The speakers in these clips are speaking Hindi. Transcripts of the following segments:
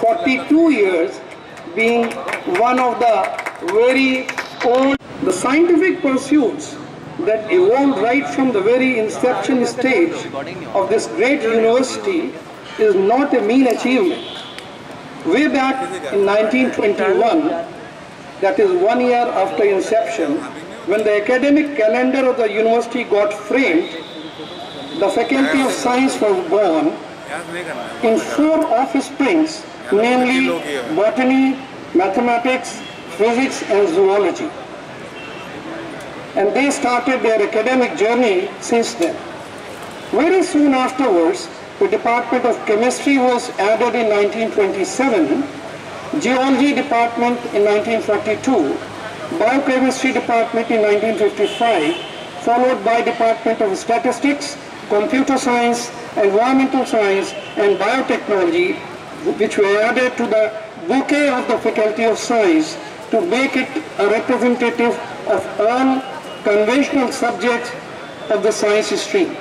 42 years, being one of the very old. The scientific pursuits that evolved right from the very inception stage of this great university is not a mean achievement. Way back in 1921, that is 1 year after inception, when the academic calendar of the university got framed, the Faculty of Science was born in 4 offsprings, namely botany, mathematics, physics and zoology. And they started their academic journey since then. Very soon afterwards, the Department of Chemistry was added in 1927, Geology Department in 1942, Biochemistry Department in 1955, followed by Department of Statistics, Computer Science, Environmental Science and Biotechnology, which were added to the bouquet of the Faculty of Science to make it a representative of all conventional subjects of the science stream.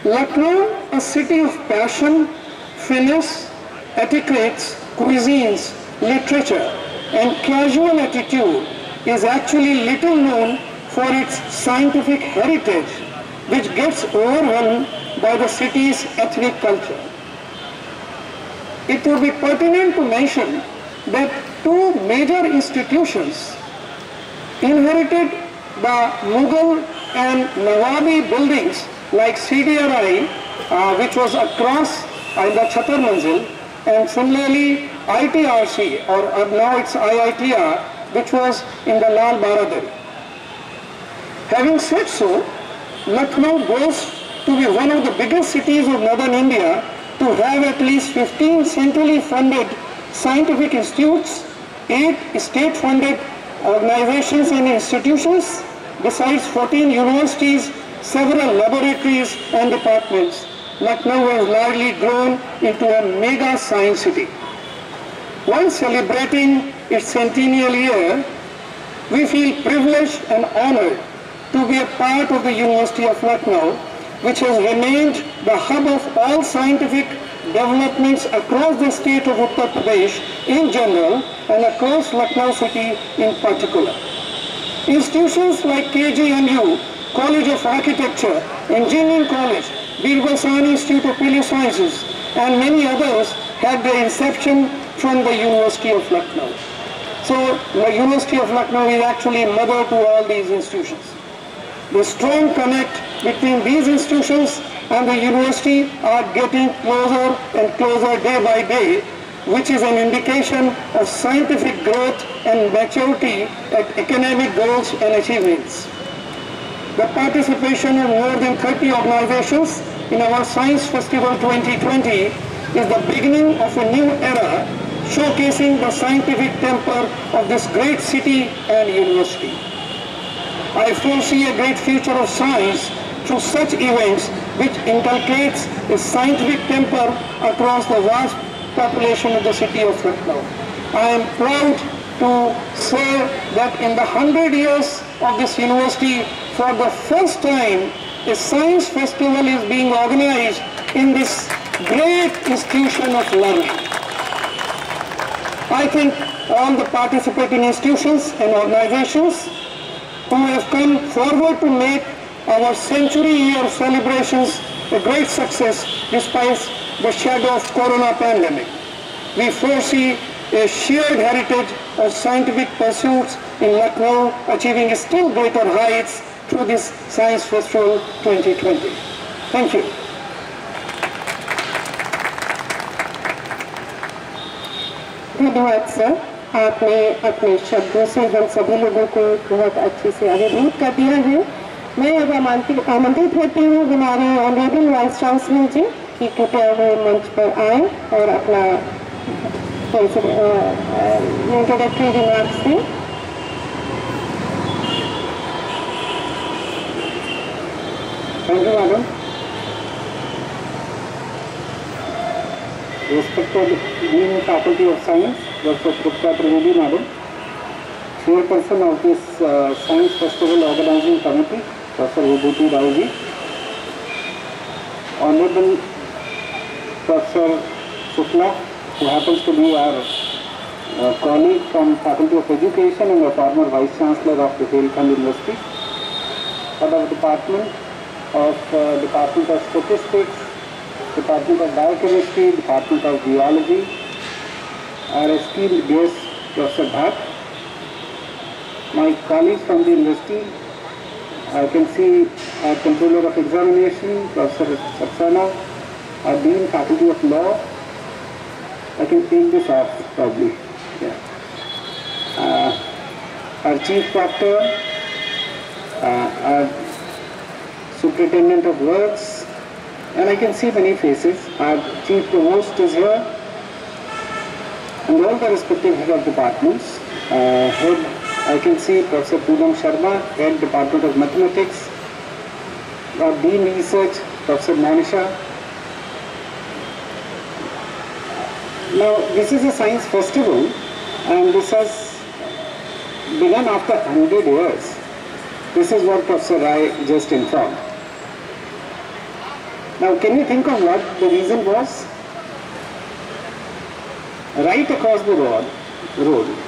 Lucknow, a city of passion, finesse, etiquettes, cuisines, literature, and casual attitude, is actually little known for its scientific heritage, which gets overwhelmed by the city's ethnic culture. It would be pertinent to mention that 2 major institutions inherited the Mughal and Nawabi buildings like CDRI, which was across in the Chhatar Manzil, and similarly ITRC, or now it's IITR, which was in the Lal Baradari. Having said so, Lucknow boasts to be one of the biggest cities of northern India to have at least 15 centrally funded scientific institutes, 8 state-funded organizations and institutions, besides 14 universities, several laboratories and departments. Lucknow has largely grown into a mega science city. While celebrating its centennial year, we feel privileged and honored to be a part of the University of Lucknow, which has remained the hub of all scientific developments across the state of Uttar Pradesh in general and across Lucknow city in particular. Institutions like KGMU, College of Architecture, Engineering College, Birbal Sahni Institute of Paleosciences Sciences, and many others had their inception from the University of Lucknow. So the University of Lucknow is actually mother to all these institutions. The strong connect between these institutions and the university are getting closer and closer day by day, which is an indication of scientific growth and maturity at academic goals and achievements. The participation of more than 30 organizations in our Science Festival 2020 is the beginning of a new era, showcasing the scientific temper of this great city and university. I foresee a great future of science through such events which inculcates a scientific temper across the vast population of the city of Lucknow. I am proud to say that in the 100 years of this university, for the first time, a science festival is being organized in this great institution of learning. I think all the participating institutions and organizations who have come forward to make our century-year celebrations a great success despite the shadow of Corona pandemic. We foresee a shared heritage of scientific pursuits in Lucknow achieving still greater heights through this Science Festival 2020. Thank you. धन्यवाद सर, आपने अपने शब्दों से हम सभी लोगों को बहुत अच्छे से अभिभूत कर दिया है। मैं अब आमंत्रित करती हूँ हमारे ऑनरेबल वाइस चांसलर जी कि कृपया वो मंच पर आए और अपना इंट्रोडक्टरी रिमार्क्स दें। Thank you, madam. Respected Dean Faculty of Science, Dr. Trupta Trivedi, madam, Chairperson of this Science Festival Organizing Committee, Professor Vibhuti Rao ji, Honorable Professor Shukla, who happens to be our colleague from Faculty of Education and a former Vice Chancellor of the Helkand University, head of Department of Statistics, Department of Biochemistry, Department of Geology, our esteemed guest, Professor Bhatt, my colleagues from the university. I can see our Controller of Examination, Professor Saxena, our Dean, Faculty of Law. I can take this off probably. Yeah. Our Chief Proctor, our Superintendent of Works, and I can see many faces. Our Chief Provost is here, and all the respective head of departments. I can see Professor Poonam Sharma, Head Department of Mathematics, our Dean Research, Professor Monisha. Now, this is a science festival, and this has begun after 100 years. This is what Professor Rai just informed. Now, can you think of what the reason was? Right across the road,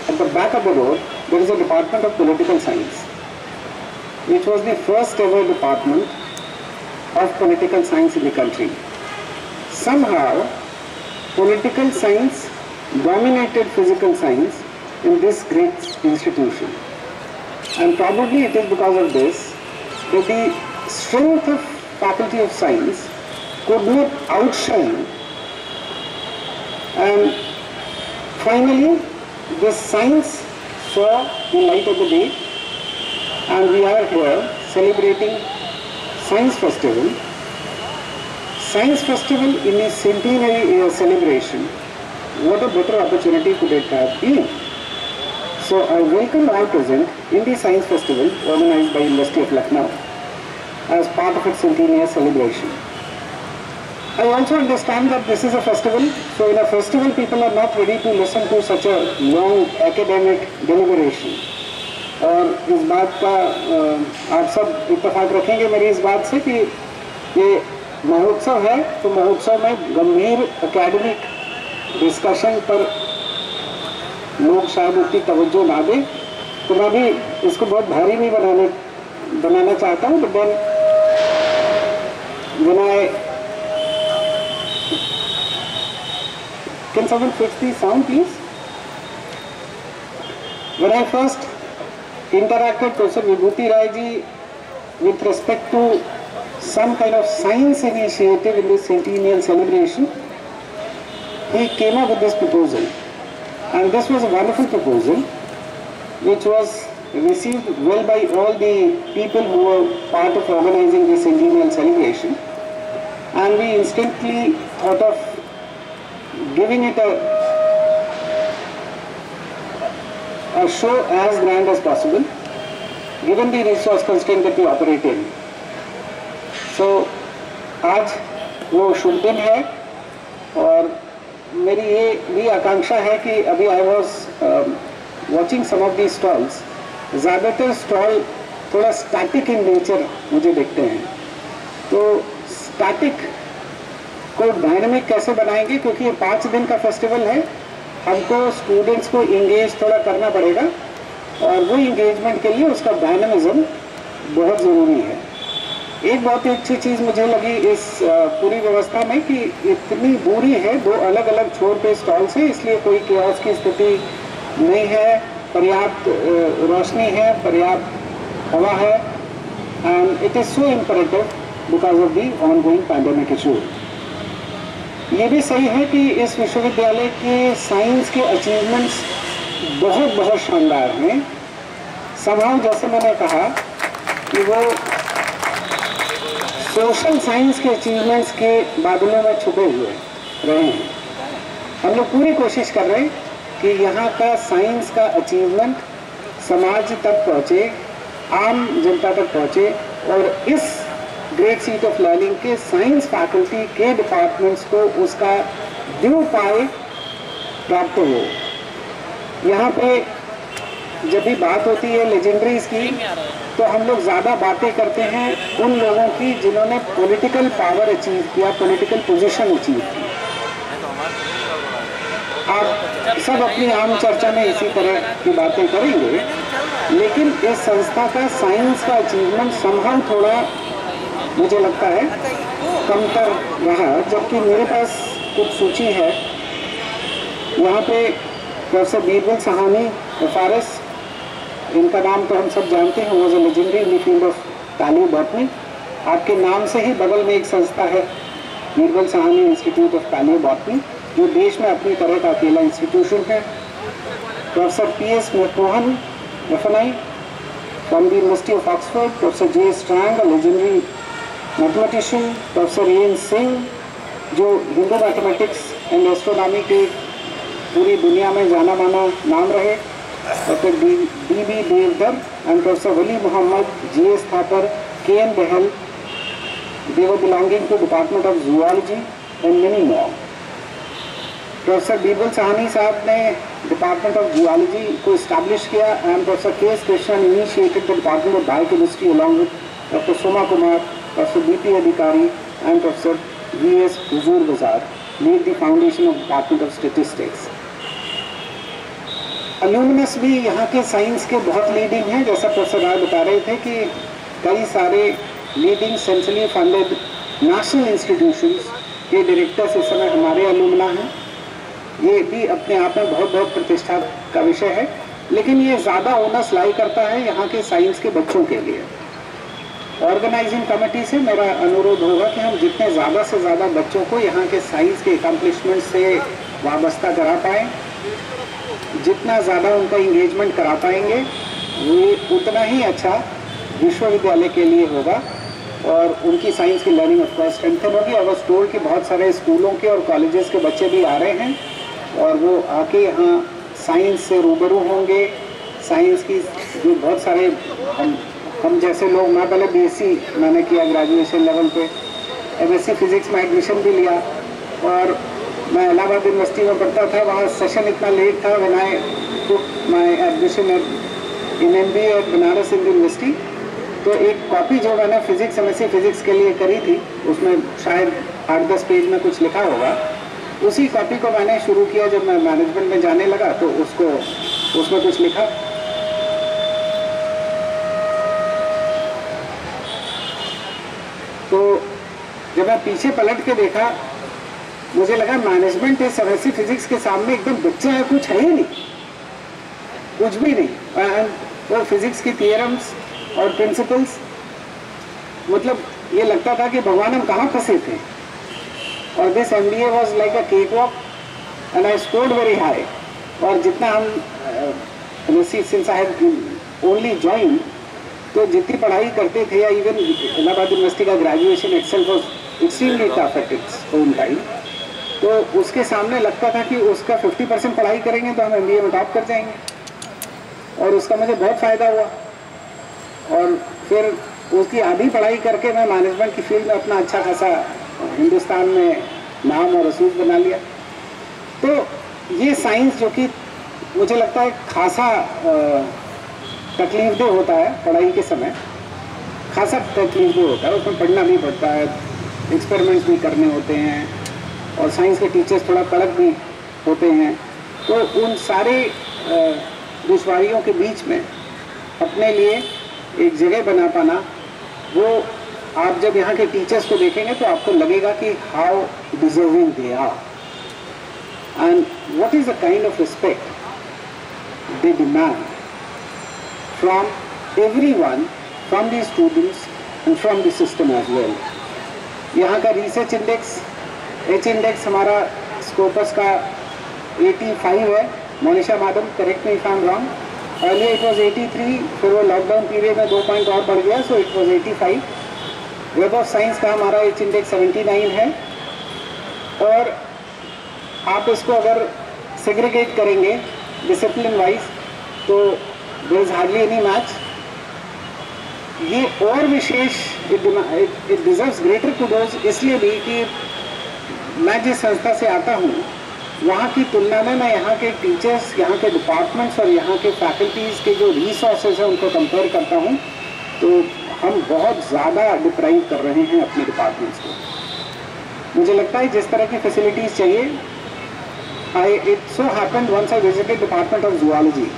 at the back of the road, there is a Department of Political Science, which was the first ever department of political science in the country. Somehow, political science dominated physical science in this great institution. And probably it is because of this that the strength of Faculty of Science could not outshine. And finally, this science saw the light of the day, and we are here celebrating Science Festival. Science Festival in a centenary year celebration. What a better opportunity could it have been? So I welcome all present in the Science Festival organized by University of Lucknow as part of its centenary celebration. I also understand that this is a festival, so in a festival people are not ready to listen to such a long academic deliberation. और इस बात का आप सब इत्तेफाक रखेंगे मेरी इस बात से कि ये महोत्सव है, तो महोत्सव में गंभीर एकेडमिक डिस्कशन पर लोग शायद उतनी तवज्जो ना दें, तो मैं भी इसको बहुत भारी नहीं बनाना चाहता हूँ, but then when Can someone fix the sound, please? When I first interacted Professor Vibhuti Rai ji with respect to some kind of science initiative in this centennial celebration, he came up with this proposal. And this was a wonderful proposal, which was received well by all the people who were part of organizing this centennial celebration. And we instantly thought of giving it a show as grand as possible, given the resource constraint that we operate in. So, आज वो शुभ दिन है और मेरी ये भी आकांक्षा है कि अभी I was watching some of these stalls, ज़्यादातर स्टॉल थोड़ा स्टैटिक इन नेचर मुझे दिखते हैं, तो स्टैटिक को डायनामिक कैसे बनाएंगे, क्योंकि ये 5 दिन का फेस्टिवल है, हमको स्टूडेंट्स को इंगेज थोड़ा करना पड़ेगा और वो इंगेजमेंट के लिए उसका डायनामिज्म बहुत ज़रूरी है। एक बहुत ही अच्छी चीज़ मुझे लगी इस पूरी व्यवस्था में कि इतनी दूरी है, 2 अलग अलग छोर पे स्टॉल्स हैं, इसलिए कोई केओस की स्थिति नहीं है, पर्याप्त रोशनी है, पर्याप्त हवा है, and it is so imperative because of the ongoing pandemic issue. ये भी सही है कि इस विश्वविद्यालय के साइंस के अचीवमेंट्स बहुत बहुत शानदार हैं। समाज जैसे मैंने कहा कि वो सोशल साइंस के अचीवमेंट्स के बादलों में छुपे हुए रहे हैं। हम लोग पूरी कोशिश कर रहे हैं कि यहाँ का साइंस का अचीवमेंट समाज तक पहुँचे, आम जनता तक पहुँचे और इस ग्रेट सीट ऑफ लर्निंग के साइंस फैकल्टी के डिपार्टमेंट्स को उसका ड्यू पाए प्राप्त हो। यहाँ पे जब भी बात होती है लेजेंडरीज की, तो हम लोग ज़्यादा बातें करते हैं उन लोगों की जिन्होंने पॉलिटिकल पावर अचीव किया, पॉलिटिकल पोजीशन अचीव की। आप सब अपनी आम चर्चा में इसी तरह की बातें करेंगे, लेकिन इस संस्था का साइंस का अचीवमेंट समहाउ थोड़ा मुझे लगता है कमतर रहा। जबकि मेरे पास कुछ सूची है, यहाँ पे प्रोफेसर बीरबल साहनी FRS, इनका नाम तो हम सब जानते हैं, was a legendary in the field of palaeobotany. आपके नाम से ही बगल में एक संस्था है, Birbal Sahni institute of palaeobotany, जो देश में अपनी तरह का अकेला इंस्टीट्यूशन है। Professor PS Mohan FNI from the university of Oxford, professor J Strang, a legendary mathematician, professor EN Singh, जो हिंदू मैथमेटिक्स एंड एस्ट्रोनॉमी के पूरी दुनिया में जाना माना नाम रहे, doctor DB Deodhar and professor Wali Mohammad, GS Thapar, KN Bahl, they were belonging to Department of Zoology and many more. Professor Birbal Sahni साहब ने डिपार्टमेंट ऑफ जियोलॉजी को इस्टेब्लिश किया and professor KS Krishnan initiated the department of biochemistry along with doctor Soma Kumar, professor BP Adhikari and professor VS Huzur Bazar led the foundation of department of statistics. Alumnus भी यहाँ के साइंस के बहुत लीडिंग हैं, जैसा प्रोफेसर राय बता रहे थे कि कई सारे leading centrally funded national institutions के डायरेक्टर्स इस समय हमारे अलुमना हैं। ये भी अपने आप में बहुत बहुत प्रतिष्ठा का विषय है, लेकिन ये ज़्यादा ओनस लाई करता है यहाँ के साइंस के बच्चों के लिए। ऑर्गेनाइजिंग कमेटी से मेरा अनुरोध होगा कि हम जितने ज़्यादा से ज़्यादा बच्चों को यहाँ के साइंस के अकम्पलिशमेंट से वाबस्ता करा पाएँ, जितना ज़्यादा उनका इंगेजमेंट करा पाएंगे वो उतना ही अच्छा विश्वविद्यालय के लिए होगा और उनकी साइंस की लर्निंग ऑफ कोर्स स्ट्रेंथन होगी। और बस टोल के बहुत सारे स्कूलों के और कॉलेजेस के बच्चे भी आ रहे हैं और वो आके यहाँ साइंस से रूबरू होंगे। साइंस की जो बहुत सारे हम जैसे लोग, मैं पहले BSc मैंने किया ग्रेजुएशन लेवल पे, MSc फिजिक्स में एडमिशन भी लिया और मैं इलाहाबाद यूनिवर्सिटी में पढ़ता था, वहाँ सेशन इतना लेट था when I took my admission in MBA at Banaras Hindu University. तो एक कॉपी जो मैंने फिजिक्स MSc फिजिक्स के लिए करी थी, उसमें शायद 8-10 पेज में कुछ लिखा होगा, उसी कॉपी को मैंने शुरू किया जब मैं मैनेजमेंट में जाने लगा, तो उसमें कुछ लिखा। तो जब मैं पीछे पलट के देखा, मुझे लगा मैनेजमेंट इस MSc फिजिक्स के सामने एकदम बच्चा है, कुछ है ही नहीं, कुछ भी नहीं। और फिजिक्स की थियरम्स और प्रिंसिपल्स, मतलब ये लगता था कि भगवान हम कहाँ फंसे थे। और this MBA was like a cake walk and I scored very high. और जितना हम MSc since I had only join, तो जितनी पढ़ाई करते थे, या इवन इलाहाबाद यूनिवर्सिटी का graduation itself was extremely tough at its own time, तो उसके सामने लगता था कि उसका 50% पढ़ाई करेंगे तो हम MBA में टॉप कर जाएंगे। और उसका मुझे बहुत फ़ायदा हुआ और फिर उसकी आधी पढ़ाई करके मैं मैनेजमेंट की फील्ड में अपना अच्छा खासा हिंदुस्तान में नाम और रसूख बना लिया। तो ये साइंस जो कि मुझे लगता है खासा तकलीफदेह होता है पढ़ाई के समय, खासा तकलीफदेह होता है, उसमें पढ़ना भी पड़ता है, एक्सपेरिमेंट्स भी करने होते हैं और साइंस के टीचर्स थोड़ा कड़क भी होते हैं। तो उन सारे दुश्वारियों के बीच में अपने लिए एक जगह बना पाना, वो आप जब यहाँ के टीचर्स को देखेंगे तो आपको लगेगा कि how deserving they are and what is the kind of respect they demand from everyone, from the students and from the system as well. यहाँ का रिसर्च इंडेक्स H इंडेक्स हमारा स्कोपस का 85 है। Monisha madam correct me if I am wrong, earlier it was 83, फिर वो लॉकडाउन पीरियड में 2 पॉइंट और बढ़ गया, so it was 85। Web of science का हमारा H इंडेक्स 79 है। और आप इसको अगर सेग्रीगेट करेंगे डिसिप्लिन वाइज तो there is hardly any match. ये और विशेष इट डिजर्व्स ग्रेटर कुडोज इसलिए भी कि मैं जिस संस्था से आता हूँ वहाँ की तुलना में मैं यहाँ के टीचर्स, यहाँ के डिपार्टमेंट्स और यहाँ के फैकल्टीज़ के जो रिसोर्सेज हैं उनको कंपेयर करता हूँ, तो हम बहुत ज़्यादा डिप्राइव कर रहे हैं अपने डिपार्टमेंट्स को। मुझे लगता है जिस तरह की फैसिलिटीज़ चाहिए it so happened once I visited Department of Zoology,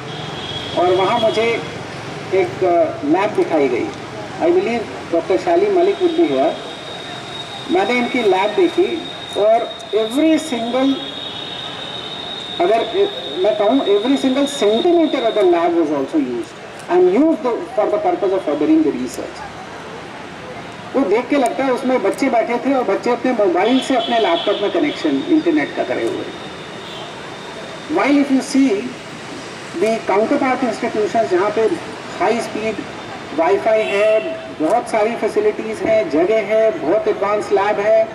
और वहाँ मुझे एक लैब दिखाई गई. I believe Dr. Shali Malik would be here. मैंने इनकी लैब देखी और every single, अगर मैं कहूँ every single centimeter of the lab was also used and used for the purpose of furthering the research. वो देख के लगता है उसमें बच्चे बैठे थे और बच्चे अपने मोबाइल से अपने लैपटॉप में कनेक्शन इंटरनेट का करे हुए. While if you see the counterpart institutions जहाँ पे हाई स्पीड वाईफाई है, बहुत सारी फैसिलिटीज़ हैं, जगह है, बहुत एडवांस लैब है,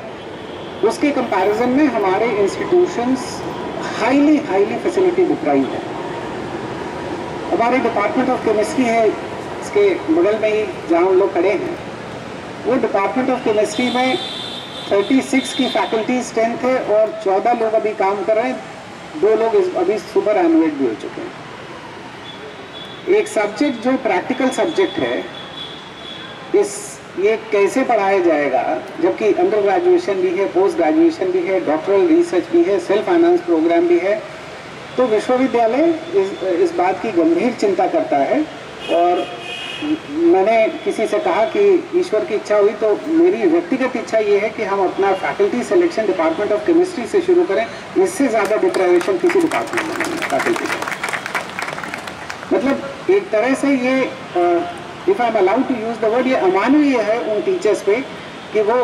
उसके कंपैरिजन में हमारे इंस्टीट्यूशंस हाईली फैसिलिटी डिप्राइव्ड है. हमारे डिपार्टमेंट ऑफ केमिस्ट्री है इसके बगल में ही जहाँ हम लोग खड़े हैं, वो डिपार्टमेंट ऑफ केमिस्ट्री में 36 की फैकल्टी स्ट्रेंथ है और 14 लोग अभी काम कर रहे हैं. 2 लोग अभी सुपर एनुएट भी हो चुके हैं. एक सब्जेक्ट जो प्रैक्टिकल सब्जेक्ट है, ये कैसे पढ़ाया जाएगा, जबकि अंडर ग्रेजुएशन भी है, पोस्ट ग्रेजुएशन भी है, डॉक्टरल रिसर्च भी है, सेल्फ फाइनेंस प्रोग्राम भी है. तो विश्वविद्यालय इस बात की गंभीर चिंता करता है. और मैंने किसी से कहा कि ईश्वर की इच्छा हुई तो मेरी व्यक्तिगत इच्छा ये है कि हम अपना faculty selection department of chemistry से शुरू करें. इससे ज़्यादा डिप्राइवेशन किसी डिपार्टमेंट में नहीं फैकल्टी से. मतलब एक तरह से ये if I am allowed to use the word, ये अमानवीय है उन टीचर्स पे कि वो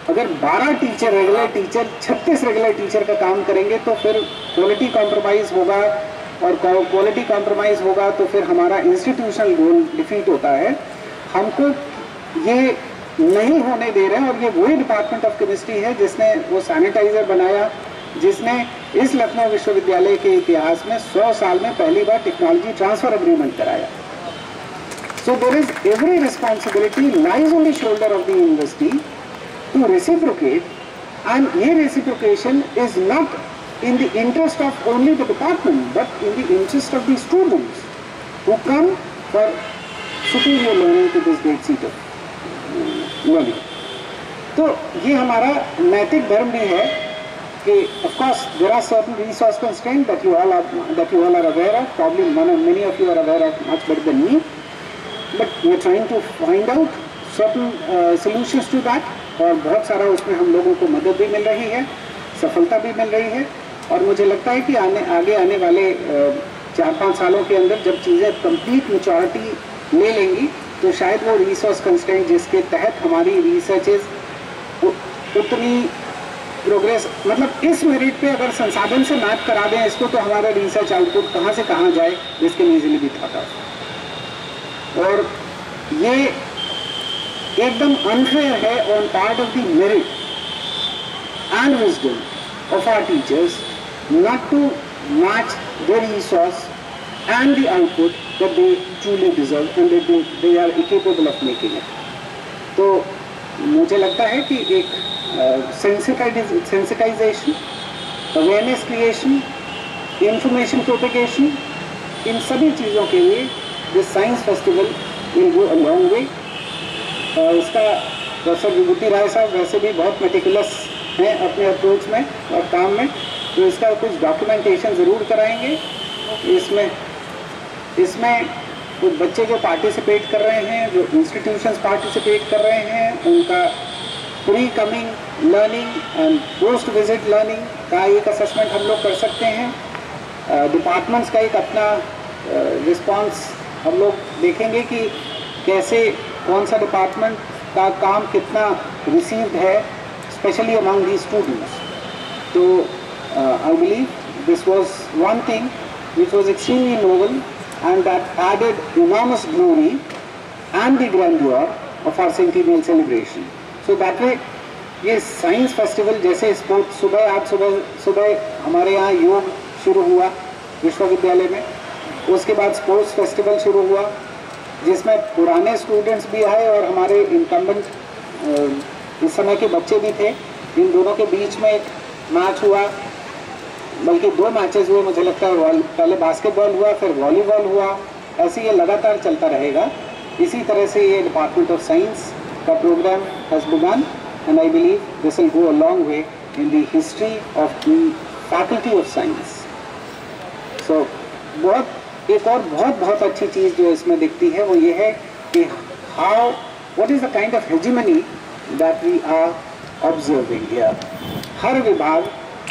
अगर 12 teacher regular teacher 36 regular teacher का काम करेंगे तो फिर क्वालिटी कॉम्प्रोमाइज़ होगा, और क्वालिटी कॉम्प्रोमाइज़ होगा तो फिर हमारा इंस्टीट्यूशनल गोल डिफीट होता है. हमको ये नहीं होने दे रहे हैं. और ये वही डिपार्टमेंट ऑफ केमिस्ट्री है जिसने वो सैनिटाइज़र बनाया, जिसने इस लखनऊ विश्वविद्यालय के इतिहास में 100 साल में पहली बार टेक्नोलॉजी ट्रांसफ़र एग्रीमेंट कराया. So there is every responsibility lies on the shoulder of the university to reciprocate, and ये reciprocation is not in the interest of only the department, but in the interest of the students who come for superior learning to this great seat of learning. तो ये हमारा नैतिक धर्म भी है कि of course there are certain resource constraints that you all are aware of. Probably many of you are aware of much better than me, but we are trying to find out certain solutions to that. और बहुत सारा उसमें हम लोगों को मदद भी मिल रही है, सफलता भी मिल रही है. और मुझे लगता है कि आगे आने वाले 4-5 सालों के अंदर जब चीज़ें कंप्लीट मैच्योरिटी ले लेंगी तो शायद वो रिसोर्स कंस्ट्रेंट जिसके तहत हमारी रिसर्चेज उतनी प्रोग्रेस, मतलब इस मेरिट पे अगर संसाधन से मैप करा दें इसको तो हमारा रिसर्च आउटपुट कहाँ से कहाँ जाए, this can easily be thought of. और ये एकदम अनफेयर है on part of the merit and wisdom of our teachers not to match the resource and the output that they truly deserve and that they are capable of making it. तो मुझे लगता है कि एक sensitization, awareness creation, information propagation, इन सभी चीज़ों के लिए this science festival will go a long way. इसका प्रोफेसर विभूति राय साहब वैसे भी बहुत मेटिकुलस हैं अपने अप्रोच में और काम में, तो इसका कुछ डॉक्यूमेंटेशन ज़रूर कराएंगे. इसमें कुछ बच्चे जो पार्टिसिपेट कर रहे हैं, जो इंस्टीट्यूशंस पार्टिसिपेट कर रहे हैं, उनका pre coming learning and post visit learning का एक असेसमेंट हम लोग कर सकते हैं. डिपार्टमेंट्स का एक अपना रिस्पांस हम लोग देखेंगे कि कैसे कौन सा डिपार्टमेंट का काम कितना रिसीव्ड है, especially among these students. So I believe this was one thing which was extremely novel and that added enormous glory and the grandeur of our centennial celebration. So that way ये साइंस फेस्टिवल जैसे स्पोर्ट्स आज सुबह हमारे यहाँ योग शुरू हुआ विश्वविद्यालय में, उसके बाद स्पोर्ट्स फेस्टिवल शुरू हुआ जिसमें पुराने स्टूडेंट्स भी आए और हमारे इनकम्बेंट इस समय के बच्चे भी थे. इन दोनों के बीच में एक मैच हुआ, बल्कि 2 मैचेस हुए मुझे लगता है. पहले बास्केटबॉल हुआ, फिर वॉलीबॉल हुआ. ऐसे ये लगातार चलता रहेगा. इसी तरह से ये डिपार्टमेंट ऑफ साइंस का programme has begun and I believe this will go a long way in the history of the faculty of science. So एक और बहुत अच्छी चीज़ जो इसमें दिखती है वो ये है कि what is the kind of hegemony that we are observing here. हर विभाग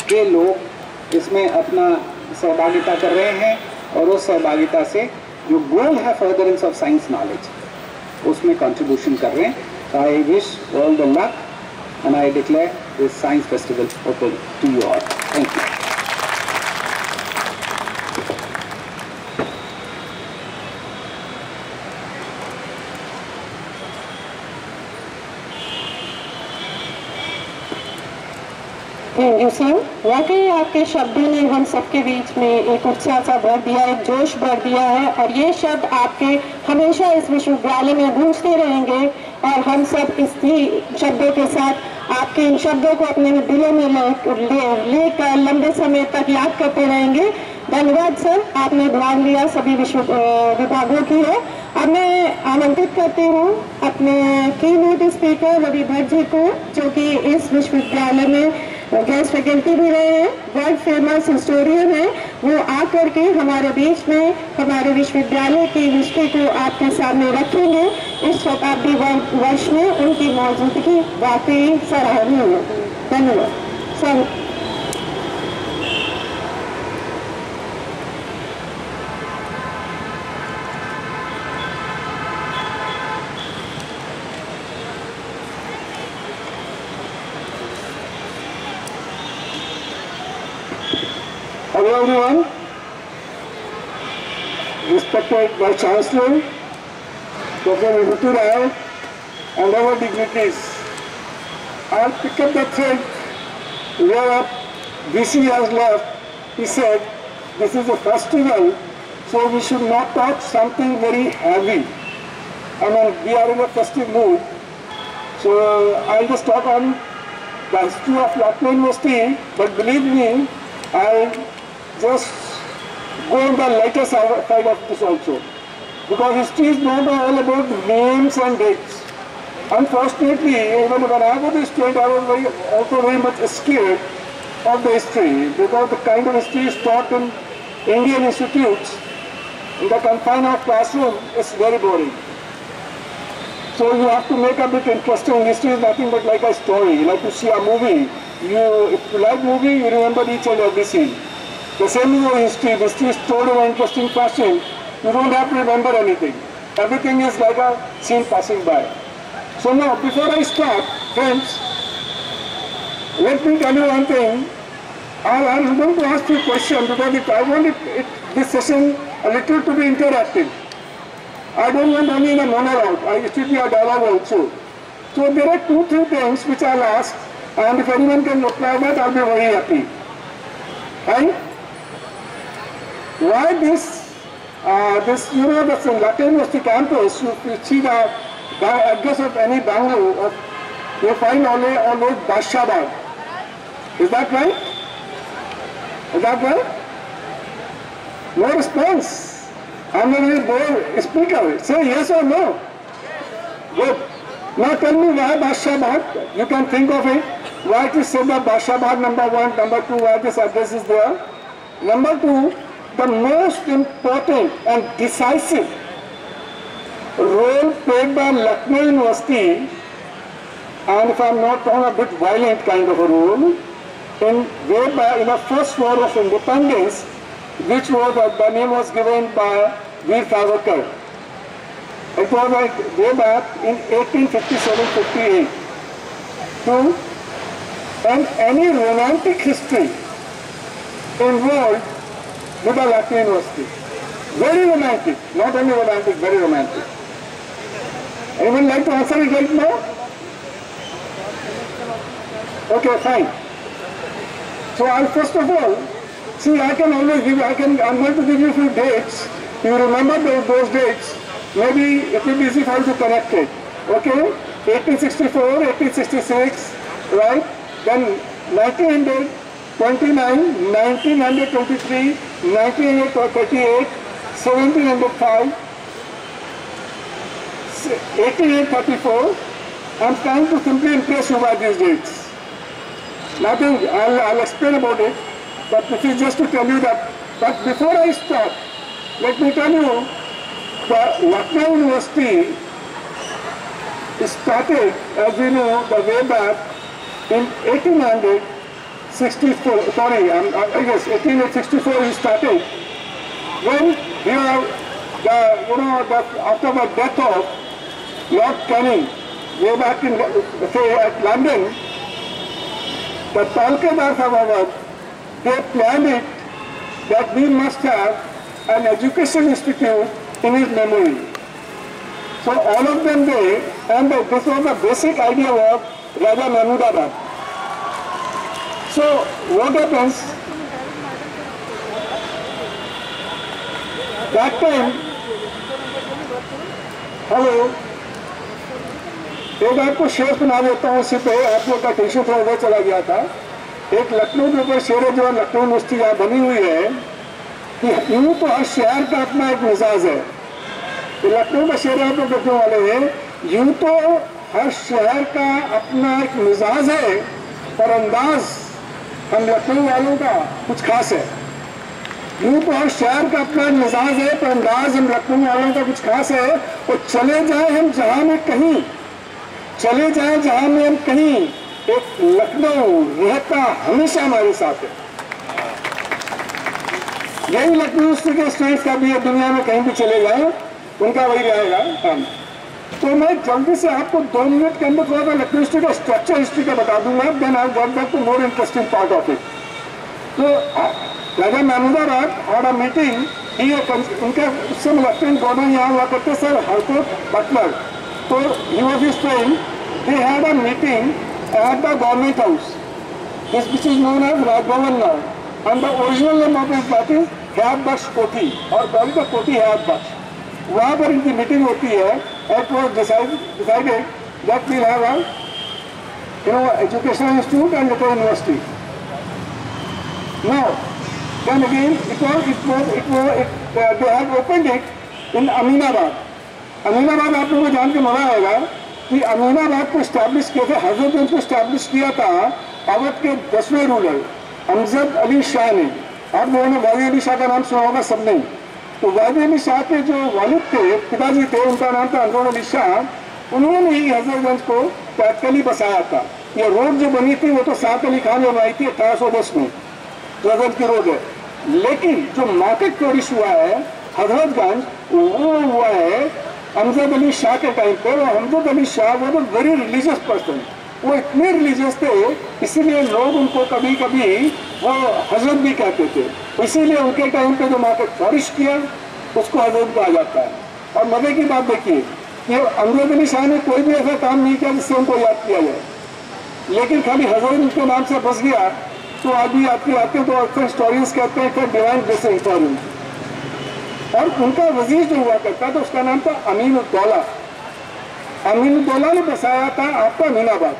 के लोग इसमें अपना सहभागिता कर रहे हैं और उस सहभागिता से जो गोल है फर्दरेंस ऑफ साइंस नॉलेज उसमें कंट्रीब्यूशन कर रहे हैं. So I wish all the luck and I declare this science festival open to you all. Thank you. Thank you sir. वाकई आपके शब्दों ने हम सबके बीच में एक उत्साह सा भर दिया, एक जोश भर दिया है और ये शब्द आपके हमेशा इस विश्वविद्यालय में गूंजते रहेंगे और हम सब इस शब्दों के साथ आपके इन शब्दों को अपने दिलों में लेकर लंबे समय तक याद करते रहेंगे. धन्यवाद सर, आपने भाग लिया सभी विभागों की है. अब मैं आमंत्रित करती हूँ अपने कीनोट स्पीकर रवि भट्ट जी को, जो कि इस विश्वविद्यालय में गेस्ट फैकल्टी भी रहे हैं, वर्ल्ड फेमस हिस्टोरियन है. वो आकर के हमारे बीच में हमारे विश्वविद्यालय की हिस्ट्री को आपके सामने रखेंगे. इस शताब्दी वर्ष में उनकी मौजूदगी वाकई सराहनीय है. धन्यवाद sir. Hello everyone, respected Vice Chancellor, Dr. Vibhuti Rai and our dignitaries. I'll pick up the thread where VC has left. He said, this is a festival, so we should not talk something very heavy. I mean, we are in a festive mood. So I'll just talk on the history of Lucknow University, but believe me, I'll just go on the lighter side of this also, because history is not all about names and dates. Unfortunately, even when I was a student, I was also very much scared of the history, because the kind of history is taught in Indian institutes in the confine of classroom is very boring. So you have to make a bit interesting. History is nothing but like a story, like you see a movie. If you like movie, you remember each and every scene. The same is with history. History is told in an interesting fashion. You don't have to remember anything. Everything is like a scene passing by. So now, before I start, friends, let me tell you one thing. I'm going to ask you a question because I want this session a little to be interactive. I don't want only in a monologue. It should be a dialogue also. So there are 2-3 things which I'll ask, and if anyone can reply that, I'll be very happy. Right? Why this in Lucknow University campus, you see the address of any Bangalore, you find always Bashabad. Is that right? Is that right? No response. I'm a very bold speaker. Say yes or no. Good. Now tell me why Bashabad. You can think of it. Why it is said that Bashabad number 1, number 2, why this address is there. Number 2, the most important and decisive role played by Lucknow University, and if I'm not wrong, a bit violent kind of a role, in the first war of independence, which was the name was given by Veer Savarkar. It was like way back in 1857-58. And any romantic history involved with the Lucknow University. Very romantic, not only romantic, very romantic. Anyone like to answer it right now? Okay, fine. So I'll first of all, see, I'm going to give you a few dates. You remember those dates. Maybe it will be easy for you to connect it. Okay? 1864, 1866, right? Then 1929, 1923, 1938, 1705, 1834. I'm trying to simply impress you by these dates. Nothing, I'll explain about it. but this is just to tell you that. But before I start, let me tell you, the Lucknow University started, as you know, the way back in 1864. Sorry, I guess 1864 he started. When here, after the death of Lord Canning, way back in, say, at London, the Talkadar Sabawat, they planned it that we must have an education institute in his memory. So all of them they, and this was the basic idea of Raja Mahmudabad. So what happens, that time, hello, एक आपको शेर सुना देता हूँ, उससे पहले आप लोग का टेंशन थोड़ा उधर चला गया था। एक लखनऊ के ऊपर शेर है जो लखनऊ यूनिवर्सिटी यहाँ बनी हुई है कि यूँ तो हर शहर का अपना एक मिजाज है। लखनऊ का शेर आप लोग देखने वाले हैं, यूँ तो हर शहर का अपना एक मिजाज है और अंदाज हम लखनऊ वालों का कुछ खास है। यूँ तो हर शहर का अपना मिजाज है पर अंदाज हम लखनऊ वालों का कुछ खास है। और चले जाए हम जहाँ में कहीं, चले जाए जहां में हम कहीं, एक लखनऊ रहता हमेशा हमारे साथ है। यही लखनऊ के स्टूडेंट्स का भी है, दुनिया में कहीं भी चले जाए उनका वही रहेगा काम। तो मैं जल्दी से आपको 2 मिनट के अंदर थोड़ा सा लखनऊ का स्ट्रक्चर हिस्ट्री का बता दूंगा, then I get back to more interesting part of it. तो राजा महमूदाबाद और मीटिंग उनका उससे लेफ्टिनेंट गवर्नर यहाँ हुआ करते sir Harcourt Buttler. So he was his friend. They had a meeting at the government house, which is known as Rajbhavan now. And the original name of his party is Hayat Baksh Koti, or called the Koti Hayat Baksh. वहाँ पर इनकी मीटिंग होती है, and it was decided that we'll have a, educational institute and a university. Now, then again, they have opened it in Aminabad. Aminabad आप लोगों को जान के मजा आएगा कि अमीनाबाद को स्टैब्लिश किया था, हजरतगंज को स्टैब्लिश किया था अवध के 10वें रूलर अमजद अली शाह ने। आप लोगों ने वादी अली शाह का नाम सुना होगा सबने। तो वादी अली शाह के जो वालिद थे, पिताजी थे, उनका नाम था अंजोर अली शाह। उन्होंने ही हजरतगंज को प्रैक्टिकली बसाया था। ये रोड जो बनी थी वो तो सात अली खान ने बनाई थी 1810 में, हजरतगंज की रोड है। लेकिन जो मार्केट फ्लोरिश हुआ है हजरतगंज, वो हुआ है अमजद अली शाह के टाइम पे। और अमजद अली शाह वो तो वेरी रिलीजियस पर्सन, वो इतने रिलीजियस थे इसीलिए लोग उनको कभी कभी वो हजरत भी कहते थे। इसीलिए उनके टाइम पे जो मार्केट फ्लोरिश किया उसको हजरत कहा जाता है। और मजे की बात देखिए कि अमजद अली शाह ने कोई भी ऐसा काम नहीं किया जिससे उनको याद किया जाए, लेकिन खाली हजरत उनके नाम से बस गया तो आदमी याद किए आते तो अक्सर हिस्टोरियंस कहते हैं कि डिवाइन जैसे हिस्टोरियन। और उनका वजीर जो हुआ करता तो उसका नाम था अमीनुद्दौला। अमीनुद्दौला ने बसाया था आपका अमीनाबाद।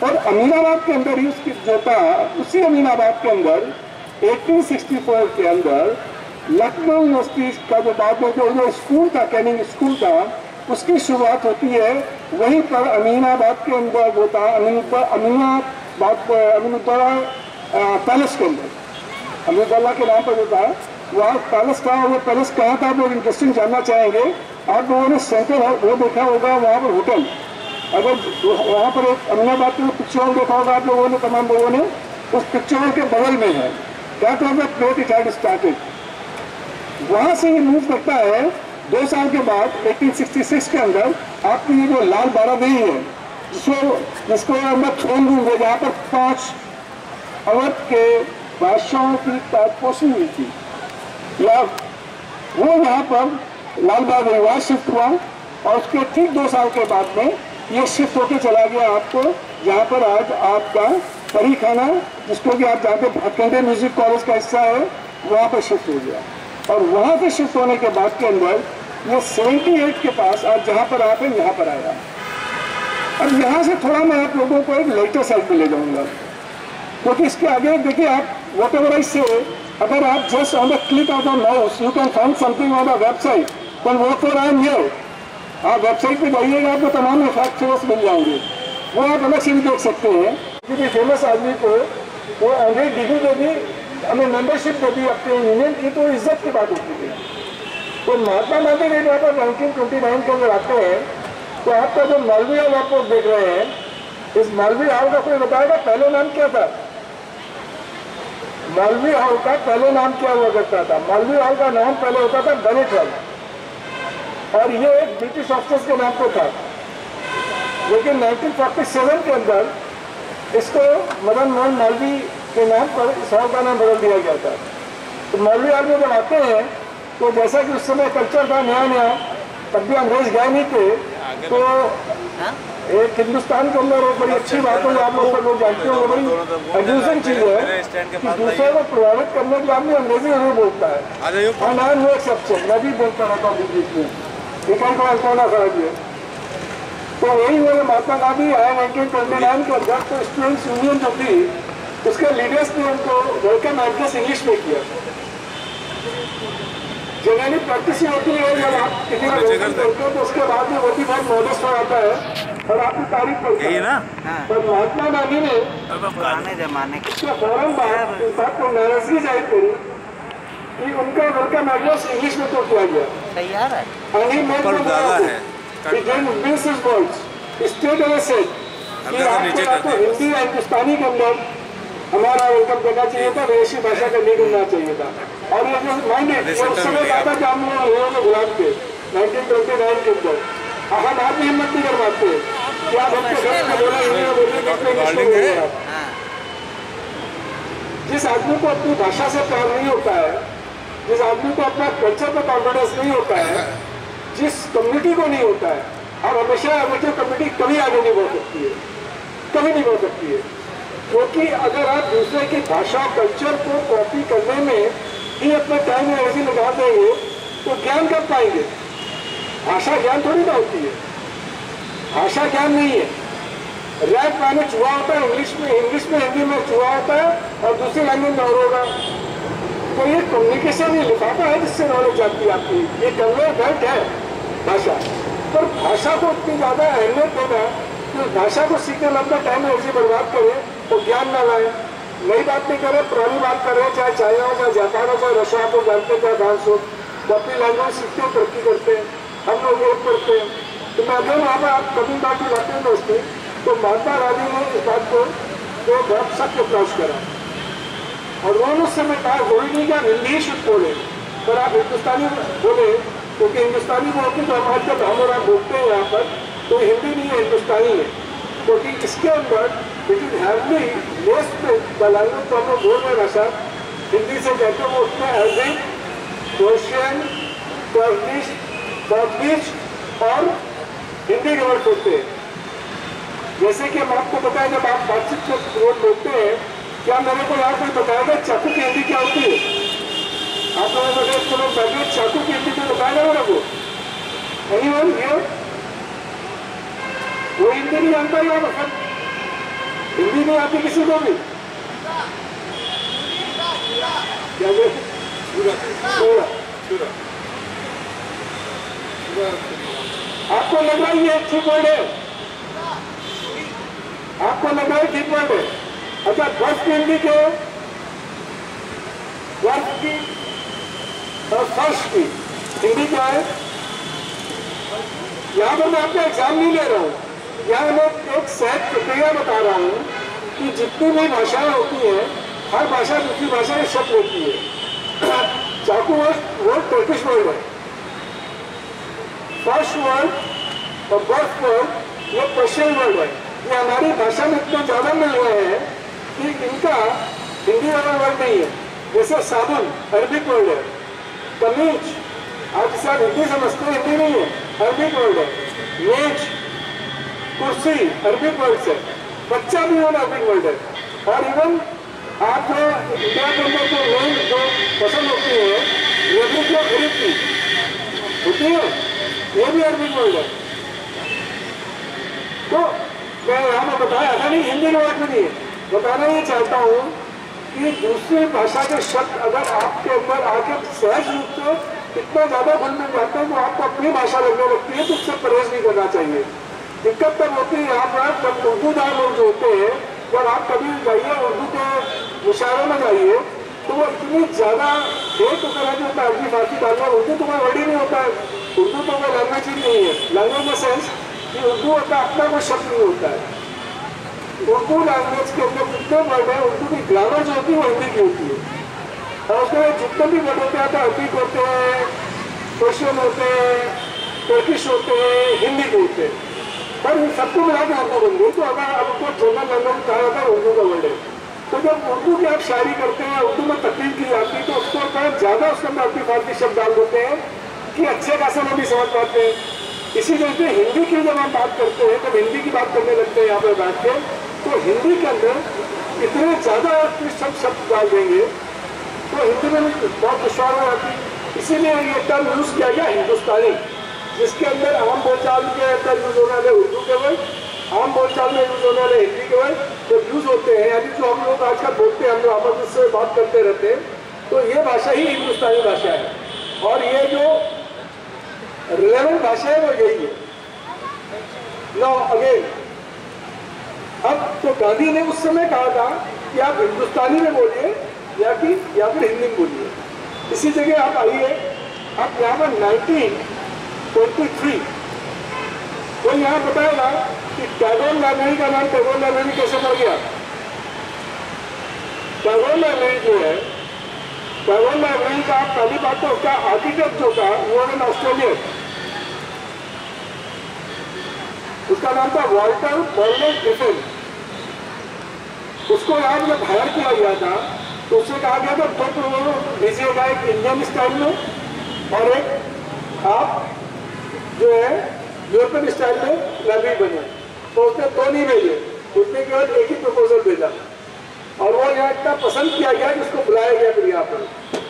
और अमीनाबाद के अंदर ही उसकी जो था, उसी अमीनाबाद के अंदर 1864 के अंदर लखनऊ यूनिवर्सिटी का जो बाद में जो स्कूल था, कैनिंग स्कूल था, उसकी शुरुआत होती है वहीं पर अमीनाबाद के अंदर वो था अमीनुद्दौला पैलेस के अंदर। अमीनुद्दौला के नाम पर जो था वहाँ पैलेस था। वो पैलेस कहाँ था वो इंटरेस्टिंग जानना चाहेंगे। आप लोगों ने सेंट्रल वो देखा होगा वहाँ पर होटल, अगर वहाँ पर एक अमीनाबाद में पिक्चर हॉल देखा होगा आप लोगों ने, तमाम लोगों ने, उस पिक्चर हॉल के बगल में है। That was the place it had started. वहाँ से ये मूव करता है 2 साल के बाद 1866 के अंदर आपकी ये जो लाल बारादरी है जिसको अंदर थ्रोन रूम है, जहाँ पर 5 अवध के बादशाहों की ताजपोशी हुई थी, या वो यहाँ पर लाल बारादरी वहाँ शिफ्ट हुआ। और उसके ठीक 2 साल के बाद में ये शिफ्ट होके चला गया आपको जहाँ पर आज आपका परी खाना, जिसको कि आप जानते हैं भाटखंडे म्यूजिक कॉलेज का हिस्सा है, वहाँ पर शिफ्ट हो गया। और वहाँ से शिफ्ट होने के बाद के अंदर ये 78 के पास आज जहाँ पर आप हैं यहाँ पर आया। अब यहाँ से थोड़ा मैं आप लोगों को एक लेटर साइड में ले जाऊँगा, क्योंकि इसके आगे देखिए आप वॉट एवर आई से, अगर आप just on the click of the mouse you can find something on the website, तो वो तो आई एम हियर। आप वेबसाइट पे जाइएगा आपको तमाम फैक्ट मिल जाएंगे, वो आप अलग से भी देख सकते हैं। किसी फेमस आदमी को वो अंग्रेज डिग्री दे दी, हमें मेंबरशिप दे दी अपने यूनियन की, तो इज्जत की बात होती थी। तो महात्मा गांधी के यहाँ पर 1929 के अंदर आते हैं, तो आपका जो मालवी हॉल आप लोग देख रहे हैं, इस मालवी हॉल का कोई बताएगा पहले नाम क्या था? मालवी हॉल का पहले नाम क्या हुआ करता था? मालवी हॉल का नाम पहले होता था बेनेट हॉल, और ये एक ब्रिटिश ऑफिसर्स के नाम पर था। लेकिन 1947 के अंदर इसको मदन मोहन मालवीय के नाम पर इस हॉल का नाम बदल दिया गया था। तो मालवीय हॉल में जब आते हैं, तो जैसा कि उस समय कल्चर था नया नया, तब भी अंग्रेज गए नहीं थे, तो एक हिंदुस्तान के अंदर एक बड़ी अच्छी बात है, आप लोग सब लोग जानते हो, बड़ी एड्यूसिंग चीज है कि दूसरे को प्रभावित करने के बाद में अंग्रेजी जरूर बोलता है, और ना नो एक्सेप्शन, मैं भी बोलता रहता हूँ बीच बीच में, एक कौन खराब है। तो वही हुआ महात्मा गांधी आए 1929 के अंदर, तो स्टूडेंट्स यूनियन जो थी उसके लीडर्स ने उनको वेलकम एड्रेस इंग्लिश में किया। जनरली प्रैक्टिस होती है जब आप किसी का वेलकम करते हो तो उसके बाद में वो भी बहुत मॉडस्ट हो जाता है और आपकी तारीफ करते हैं ना। पर महात्मा गांधी ने पुराने जमाने के फौरन बाद इस बात को नाराजगी जाहिर करी कि उनका वेलकम एड्रेस इंग्लिश में तो किया गया। तैयार है हिंदी या हिंदुस्तानी के अंदर हमारा वेलकम करना चाहिए था, विदेशी भाषा का नहीं करना चाहिए था। और ये जो माइंड उस समय ज्यादा काम लोगों को गुलाम थे 1929 के अंदर, हम आप भी हिम्मत नहीं कर पाते कि आप जिस आदमी को अपनी भाषा से प्यार नहीं होता है, जिस आदमी को अपना कल्चर पर कॉन्फिडेंस नहीं होता है, जिस कम्युनिटी को नहीं होता है, और हमेशा जो कम्युनिटी कभी आगे नहीं बढ़ सकती है, कभी नहीं बढ़ सकती है। क्योंकि अगर आप दूसरे की भाषा कल्चर को कॉपी करने में ही अपना टाइम एनर्जी लगा देंगे तो ज्ञान कर पाएंगे। भाषा ज्ञान थोड़ी ना होती है, भाषा ज्ञान नहीं है। रैप माने चूहा होता है, इंग्लिश में हिंदी में चूहा होता है और दूसरी लैंग्वेज में और होगा। तो ये कम्युनिकेशन ये लिफाफा है जिससे नॉलेज आती है आपकी, ये कन्वेयर बेल्ट है भाषा। पर भाषा को इतनी ज्यादा अहमियत देना कि भाषा को सीखने में अपना टाइम एनर्जी बर्बाद करें तो ज्ञान न लाए, नई बात नहीं करें, पुरानी बात कर रहे हैं, चाहे चाइना हो, चाहे जापान हो, चाहे रशिया को जानते हैं, चाहे फ्रांस हो, वो अपनी लैंग्वेज सीखते हैं, तरक्की करते हैं, हम लोग योग करते हैं। तो मैं अगर वहाँ पर आप कभी बात की बातें दोस्ती, तो महात्मा गांधी ने इस बात को तो बहुत सख्त अप्रोच करा और उन्होंने उस समय कहा कोई नहीं क्या हिंदी ही शुद्ध बोले, पर आप हिंदुस्तानी बोले, क्योंकि हिंदुस्तानी बोलते तो हमारे जब हम और आप बोलते हैं यहाँ पर, तो हिंदी नहीं है, हिंदुस्तानी है। क्योंकि इसके अंदर it is heavily most language तो हम लोग बोल रहे भाषा हिंदी से कहते हैं, वो उसमें अरबिक, पर्शियन, टर्किश, पोर्टुगीज और हिंदी के वर्ड होते हैं। जैसे कि हम आपको बताएं, जब आप बातचीत में वर्ड बोलते हैं, क्या मेरे को यहाँ कोई बताएगा चाकू की हिंदी क्या होती है? आप लोगों को चाकू की हिंदी तो बताएगा मेरे को? Anyone here? वो हिंदी नहीं जानता है, मतलब हिंदी नहीं आती किसी को भी? क्या आपको लग रहा है ये ठीक वर्ड है? आपको लग रहा है ठीक वर्ड है? अच्छा, बर्फ की हिंदी क्या है? बर्फ की और फर्श की हिंदी क्या है? यहाँ पर मैं आपका एग्जाम नहीं ले रहा हूँ, यहाँ मैं एक सहज प्रक्रिया बता रहा हूँ कि जितनी भी भाषाएं होती हैं, हर भाषा दूसरी भाषा के शब्द होती है। चाकू वर्ड टर्किश वर्ड है, फर्स्ट वर्ड और बर्फ वर्ड ये पर्शियन वर्ड है। ये हमारी भाषा में इतना ज्यादा मिल रहे हैं कि इनका हिंदी वाला वर्ड नहीं है। जैसे साबुन अरबिक वर्ड है, कमीज आप जिसे आप हिंदी समझते हैं, हिंदी नहीं है, अरबिक वर्ड है। मेज, कुर्सी अरबिक वर्ड है, बच्चा भी होना अरबिक वर्ड है। और इवन आप जो इंडिया के अंदर जो मेन जो फसल होती है, रेबड़ी जो खरीद की होती है, ये भी अरबिक वर्ड है। तो मैं यहाँ पर बताया था नहीं, हिंदी का वर्ड नहीं है। बताना ये चाहता हूँ कि दूसरी भाषा के शब्द अगर आपके अंदर आके सहज रूप से इतना ज्यादा घुल मिल जाते हैं तो आपको अपनी भाषा लगने लगती है, तो उससे परहेज नहीं करना चाहिए। दिक्कत तब होती है यहाँ पर जब उर्दूदार लोग जो होते हैं, जब आप कभी जाइए उर्दू के मुशायरों में जाइए तो वो इतनी ज़्यादा एक तो तरह की होता है अपनी फारसी डालना, उर्दू तो कोई वर्ड ही नहीं होता है, उर्दू तो कोई लैंग्वेज ही नहीं है। लैंग्वेज में सेंस कि उर्दू होता है अपना कोई शब्द नहीं होता है। उर्दू लैंग्वेज के अंदर जितने वर्ड है, उर्दू की ग्रामर जो होती है वो हिंदी की होती है, और उसमें जितने भी वर्ड होते हैं तो अरबिक होते हैं, पर्शियन होते हैं, टर्किश होते हैं, हिंदी के होते हैं, पर इन सबको मिला के उर्दू बन गई। तो अगर आपको जनरल लैंग्वेज कहा जाता है उर्दू का वर्ड है, तो जब उर्दू की आप शायरी करते हैं, उर्दू में तकलीफ की जाती है, तो उसको थोड़ा ज़्यादा उसके अंदर अपनी फारसी शब्द डाल देते हैं कि अच्छे खासे लोग भी समझ पाते हैं। इसी वजह से हिंदी की जब हम बात करते हैं, जब हिंदी की बात करने लगते हैं यहाँ पर बैठ के, तो हिंदी के अंदर इतने ज़्यादा शब्द डाल देंगे तो हिंदी में बहुत दुश्वार हो जाती है। इसीलिए ये टर्म यूज़ किया गया हिंदुस्तानी, जिसके अंदर आम बोलचाल के अंदर यूज होने वाले उर्दू के वर्ड, आम बोलचाल में यूज होने वाले हिंदी के वर्ड जब यूज होते हैं, यानी जो हम लोग आजकल बोलते हैं, हम लोग आपस में बात करते रहते हैं, तो ये भाषा ही हिंदुस्तानी भाषा है। और ये जो रिलेवेंट भाषा है वो यही है। नाउ अगेन, अब तो गांधी ने उस समय कहा था कि आप हिंदुस्तानी में बोलिए या फिर हिंदी में बोलिए। इसी जगह आप आइए, आप यहाँ पर 1923 वो यहाँ बताएगा कि टैगोर लाइब्रेरी का नाम टैगोर लाइब्रेरी कैसे पड़ गया। टैगोर लाइब्रेरी जो है, टैगोर लाइब्रेरी का पहली बात तो उसका आर्किटेक्ट जो था वो एन ऑस्ट्रेलियन, उसका नाम था वॉल्टर बर्नर्ड ग्रिफिन। उसको यहाँ जब हायर किया गया था तो उससे कहा गया था दो प्रोग्राम भेजिएगा, एक इंडियन स्टाइल में और एक आप जो है यूरोपियन स्टाइल में लाइब्रेरी बने। तो उसने दो नहीं भेजे, उसने केवल एक ही प्रपोजल भेजा, और वो यहाँ इतना पसंद किया गया कि उसको बुलाया गया फिर यहाँ पर।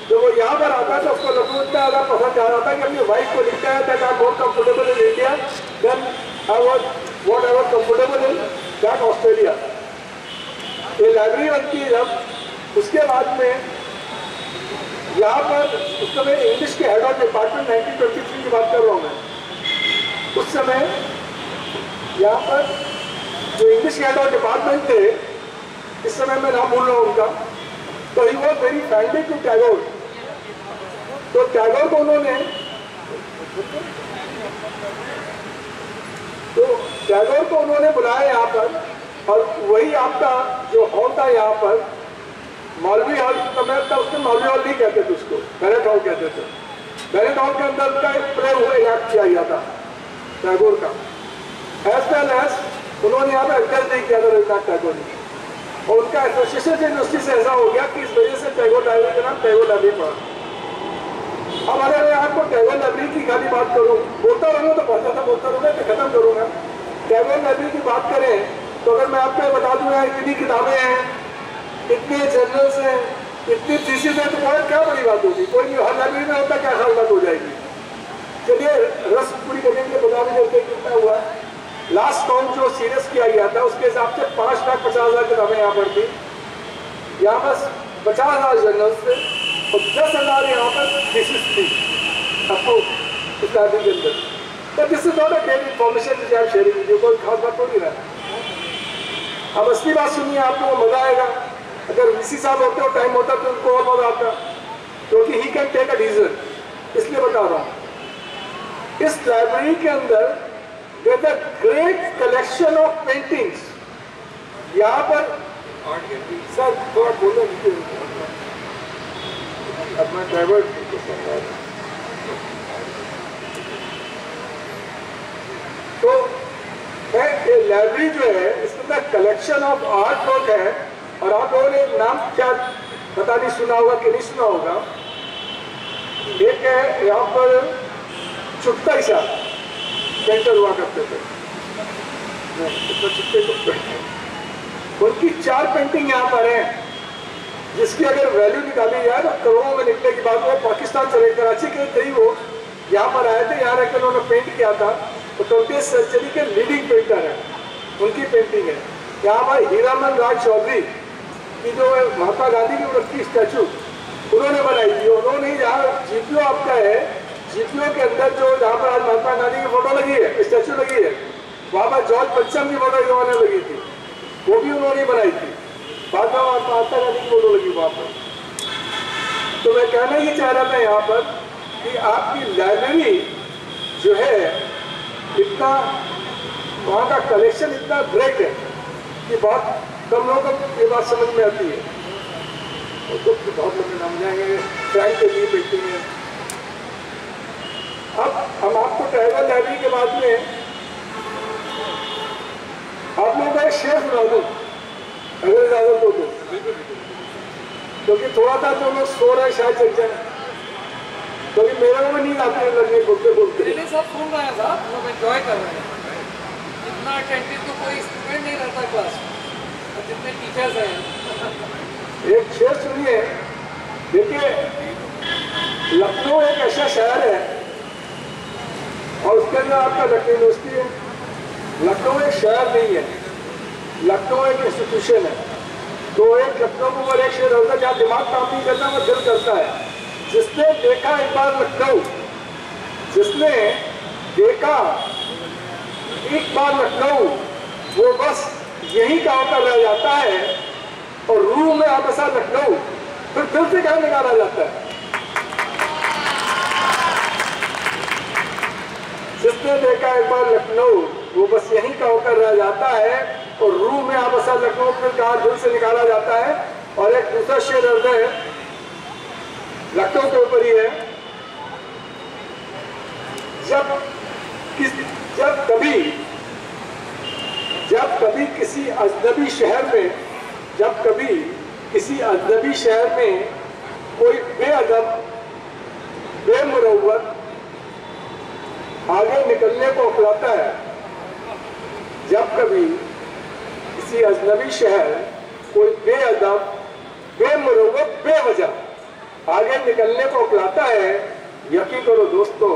जब वो यहाँ पर आता है तो उसको लखनऊ इतना ज़्यादा पसंद आ रहा था कि अपनी वाइफ को लिखता है that I am more comfortable in India than I was what I was comfortable in that Australia. ये लाइब्रेरी बनती है जब, उसके बाद में यहाँ पर उस समय इंग्लिश के हेड ऑफ डिपार्टमेंट 1923 की बात कर रहा हूँ मैं, उस समय यहाँ पर जो इंग्लिश के हेड ऑफ डिपार्टमेंट थे, इस समय मैं नाम भूल रहा हूँ उनका, तो he was very friendly to Tagore. तो टैगोर को उन्होंने बुलाया यहाँ पर, और वही आपका जो हॉल था यहाँ पर मौलवी हॉल, तो मैं तब उसमें मौलवी हॉल नहीं कहते थे, उसको बैरेट हॉल कहते थे। बैरेट हॉल के अंदर उनका एक प्रे हुआ इलाज किया गया था टैगोर का, एज वेल एज उन्होंने यहाँ पर एडजस्ट नहीं किया था रविन्द्रनाथ टैगोर ने, और उनका एसोसिएशन यूनिवर्सिटी से ऐसा हो गया कि इस वजह से टैगोर लाइब्रेरी का नाम टैगोर लाइब्रेरी पड़ा। अब अगर मैं आपको टैगोर लाइब्रेरी की खाली बात करूँ, बोलता रहूँ तो बहुत ज़्यादा बोलता रहूँगा, तो खत्म करूँगा। टैगोर लाइब्रेरी की बात करें तो अगर मैं आपको बता दूँगा इतनी किताबें हैं, इतने जर्नल्स हैं, इतनी थीसिस है, तो बहुत क्या बड़ी बात होगी। कोई नहीं, हर लाइब्रेरी में होता क्या खास बात हो जाएगी। चलिए रस पूरी करने के लिए बता भी देते कितना हुआ। लास्ट काउंट जो सीरियस किया गया था उसके हिसाब से 5,50,000 किताबें यहाँ पर थी। यहाँ पर 50,000 जर्नल्स थे और 10,000 यहाँ पर थीसिस थी आपको इस लाइब्रेरी के अंदर। तो this is not a great information which I am sharing with you, कोई खास बात हो नहीं रहा। अब असली बात सुनिए, आपको वो मजा आएगा। अगर वीसी साहब होते और टाइम होता तो उनको और मजा आता, क्योंकि he can take a decision, इसलिए बता रहा हूँ। इस लाइब्रेरी के अंदर there's a great collection of paintings। यहाँ पर सर थोड़ा बोलो, अपना ड्राइवर तो ये लाइब्रेरी जो है इसके अंदर कलेक्शन ऑफ आर्ट वर्क है, और आप लोगों ने नाम क्या पता नहीं सुना होगा कि नहीं सुना होगा। एक है यहाँ पर चुटका सा पेंटर हुआ करते थे, उनकी 4 पेंटिंग यहाँ पर है, जिसकी अगर वैल्यू निकाली जाए तो करोड़ों में निकले की बात। वो पाकिस्तान से कराची के थे, वो यहाँ पर आए थे, यहाँ रहकर उन्होंने पेंट किया था। तो 20वीं सेंचुरी के लीडिंग पेंटर हैं, उनकी पेंटिंग है। यहाँ पर हीरामन राज चौधरी की जो महात्मा गांधी की उनकी स्टैचू उन्होंने बनाई थी। उन्होंने यहाँ जीपीओ आपका है, जीपीओ के अंदर जो जहाँ पर आज महात्मा गांधी की फोटो लगी है, स्टैचू लगी है, वहाँ पर जॉर्ज पंचम की फोटो इन्होंने लगी थी, वो भी उन्होंने बनाई थी। महात्मा गांधी की फोटो लगी वहां पर। तो मैं कहना ये चाह रहा था यहाँ पर कि आपकी लाइब्रेरी जो है इतना, वहाँ का कलेक्शन इतना ग्रेट है कि बहुत कम लोगों को ये बात समझ में आती है। और तो बहुत लोग नाम जाएंगे फ्रैंक के लिए पेंटिंग है। अब हम आपको ट्राइबल लाइब्रेरी के बाद में आप लोगों का एक शेर सुना दूँ अगर इजाजत हो तो, क्योंकि थोड़ा सा जो लोग सो रहे हैं शायद जग जाए, क्योंकि मेरे को भी नींद आती है लगने बोलते बोलते। सब सुन रहे हैं साहब, लोग एंजॉय कर रहे हैं। इतना अटेंटिव तो कोई स्टूडेंट नहीं रहता क्लास में, और जितने टीचर्स हैं। एक शेर सुनिए। देखिए, लखनऊ एक ऐसा शहर है और उसके अंदर आपका लखनऊ यूनिवर्सिटी है। लखनऊ एक शहर नहीं है, लखनऊ एक इंस्टीट्यूशन है। तो एक लखनऊ के ऊपर एक शेर होता है, जहाँ दिमाग काम नहीं करता वो दिल करता है। जिसने देखा एक बार लखनऊ, जिसने देखा एक बार लखनऊ, वो बस यही का होकर रह जाता है। और रूह में आप ऐसा लखनऊ फिर दिल से कहाँ निकाला जाता है। जिसने देखा एक बार लखनऊ, वो बस यहीं का होकर रह जाता है। और रूह में आप ऐसा लखनऊ फिर कहाँ दिल से निकाला जाता है। और एक दूसरा शेर है लखनऊ के ऊपर ही है। जब कभी किसी अजनबी शहर में कोई बेअदब बेमुरव्वत आगे निकलने को अखलाता है, जब कभी किसी अजनबी शहर कोई बेअदब बेमुरव्वत बेवजह आगे निकलने को अखलाता है, यकीन करो दोस्तों,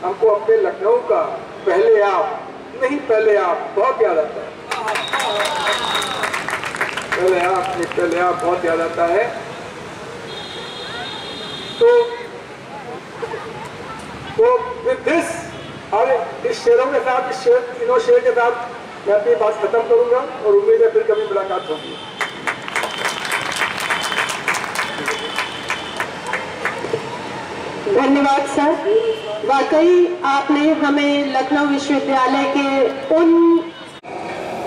हमको अपने लखनऊ का पहले आप बहुत याद आता है। पहले आप बहुत याद आता है। तो विद दिस, और इस शेरों के साथ, तीनों शेर के साथ मैं अपनी बात खत्म करूंगा और उम्मीद है फिर कभी मुलाकात होगी। धन्यवाद सर। वाकई आपने हमें लखनऊ विश्वविद्यालय के उन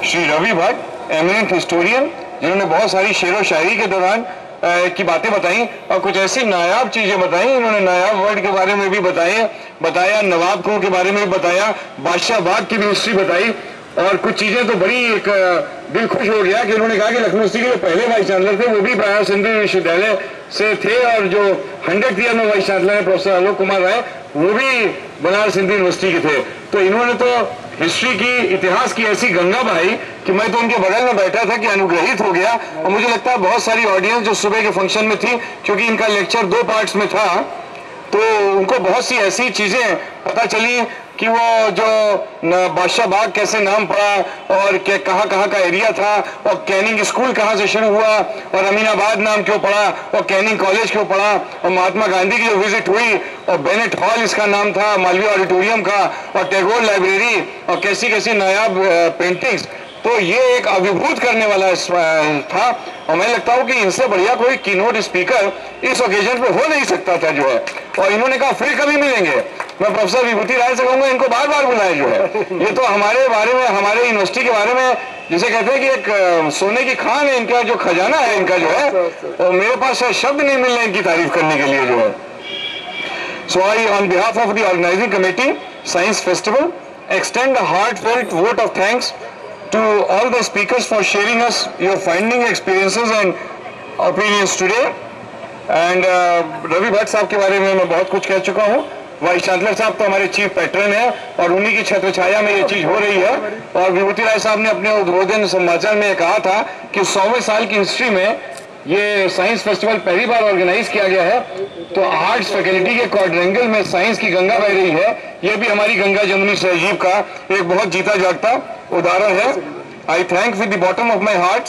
श्री रवि भट्ट, एमिनेंट हिस्टोरियन, जिन्होंने बहुत सारी शेर व शायरी के दौरान की बातें बताई और कुछ ऐसी नायाब चीजें बताई। इन्होंने नायाब वर्ड के बारे में भी बताया, नवाब कुओं के बारे में भी बताया, बादशाह बाग की भी हिस्ट्री बताई। और कुछ चीजें तो बड़ी एक दिल खुश हो गया कि उन्होंने कहा कि लखनऊ यूनिवर्सिटी के जो पहले वाइस चांसलर थे वो भी बनारस हिंदू विश्वविद्यालय से थे, और जो 100th ईयर में वाइस चांसलर है प्रोफेसर आलोक कुमार राय, वो भी बनारस हिंदू यूनिवर्सिटी के थे। तो इन्होंने तो हिस्ट्री की, इतिहास की ऐसी गंगा बहाई कि मैं तो उनके बगल में बैठा था कि अनुग्रहित हो गया। और मुझे लगता है बहुत सारी ऑडियंस जो सुबह के फंक्शन में थी, क्योंकि इनका लेक्चर 2 पार्ट्स में था, तो उनको बहुत सी ऐसी चीजें पता चली कि वो जो बादशाह बाग कैसे नाम पड़ा और कहाँ का एरिया था, और कैनिंग स्कूल कहाँ से शुरू हुआ, और अमीनाबाद नाम क्यों पड़ा, और कैनिंग कॉलेज क्यों पड़ा, और महात्मा गांधी की जो विजिट हुई, और बेनेट हॉल इसका नाम था, मालवीय ऑडिटोरियम का, और टैगोर लाइब्रेरी, और कैसी कैसी नायाब पेंटिंग्स। तो ये एक अभिभूत करने वाला था। और मैं लगता हूँ कि इनसे बढ़िया कोई कीनोट स्पीकर इस ओकेजन पे हो नहीं सकता था जो है। और इन्होंने कहा फिर कभी मिलेंगे। मैं प्रोफेसर विभूति राय से कहूंगा इनको बार बार बुलाए जो है। ये तो हमारे बारे में, हमारे यूनिवर्सिटी के बारे में जिसे कहते हैं कि एक सोने की खान है, इनका जो खजाना है इनका जो है, और मेरे पास शब्द नहीं मिल रहे इनकी तारीफ करने के लिए जो है। So I, on behalf of the organizing committee, Science Festival, extend a heartfelt vote of thanks to all the speakers for sharing us your finding, experiences and opinions today. And Ravi Bhatt साहब के बारे में मैं बहुत कुछ कह चुका हूँ। वाइस चांसलर साहब तो हमारे चीफ पैट्रन है और उन्हीं की छत्र छाया में ये चीज हो रही है। और विभूति राय साहब ने अपने उद्बोधन संभाषण में कहा था कि 100वें साल की हिस्ट्री में ये साइंस फेस्टिवल पहली बार ऑर्गेनाइज किया गया है। तो आर्ट्स फैकल्टी के क्वाड्रेंगल में साइंस की गंगा बह रही है। ये भी हमारी गंगा जमुनी सहजीव का एक बहुत जीता जागता उदाहरण है। आई thank with the bottom of my heart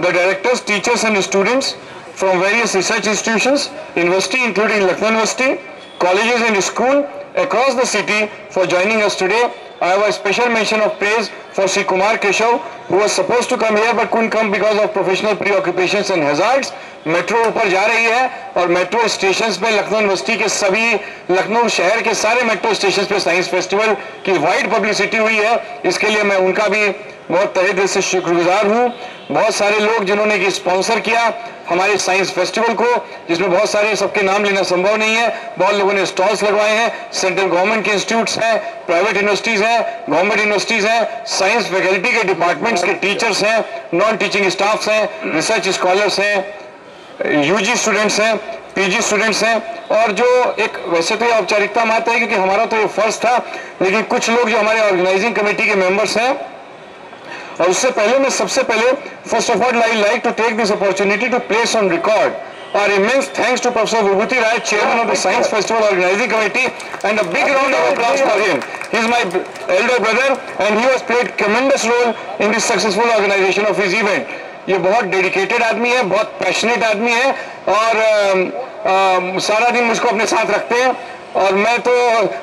the directors, teachers and students from various research institutions, university including Lucknow University, colleges and school across the city for joining us today. I have a special mention of praise for Sri Kumar Keshav, who was supposed to come here but couldn't come because of professional preoccupations and hazards. Metro ऊपर जा रही है और मेट्रो स्टेशंस पे लखनऊ यूनिवर्सिटी के सभी, लखनऊ शहर के सारे मेट्रो स्टेशंस पे साइंस फेस्टिवल की वाइड पब्लिसिटी हुई है। इसके लिए मैं उनका भी बहुत तहे दिल से शुक्रगुजार हूँ। बहुत सारे लोग जिन्होंने कि स्पॉन्सर किया हमारे साइंस फेस्टिवल को, जिसमें बहुत सारे, सबके नाम लेना संभव नहीं है, बहुत लोगों ने स्टॉल्स लगवाए हैं। सेंट्रल गवर्नमेंट के इंस्टीट्यूट्स हैं, प्राइवेट यूनिवर्सिटीज हैं, गवर्नमेंट यूनिवर्सिटीज हैं, साइंस फैकल्टी के डिपार्टमेंट्स के टीचर्स हैं, नॉन टीचिंग स्टाफ्स हैं, रिसर्च स्कॉलर्स हैं, यूजी स्टूडेंट्स हैं, पीजी स्टूडेंट्स हैं। और जो एक, वैसे तो ये औपचारिकता में आता है क्योंकि हमारा तो ये फर्ज था, लेकिन कुछ लोग जो हमारे ऑर्गेनाइजिंग कमेटी के मेंबर्स हैं, और उससे पहले मैं सबसे पहले first of all I like to take this opportunity to place on record our immense thanks to Professor Vibhuti Rai, chairman of the Science Festival Organizing Committee, and a big round of applause for him. He is my elder brother and he has played tremendous role in this successful organization of his event. ये बहुत डेडिकेटेड आदमी है, बहुत पैशनेट आदमी है और सारा दिन मुझको अपने साथ रखते हैं। और मैं तो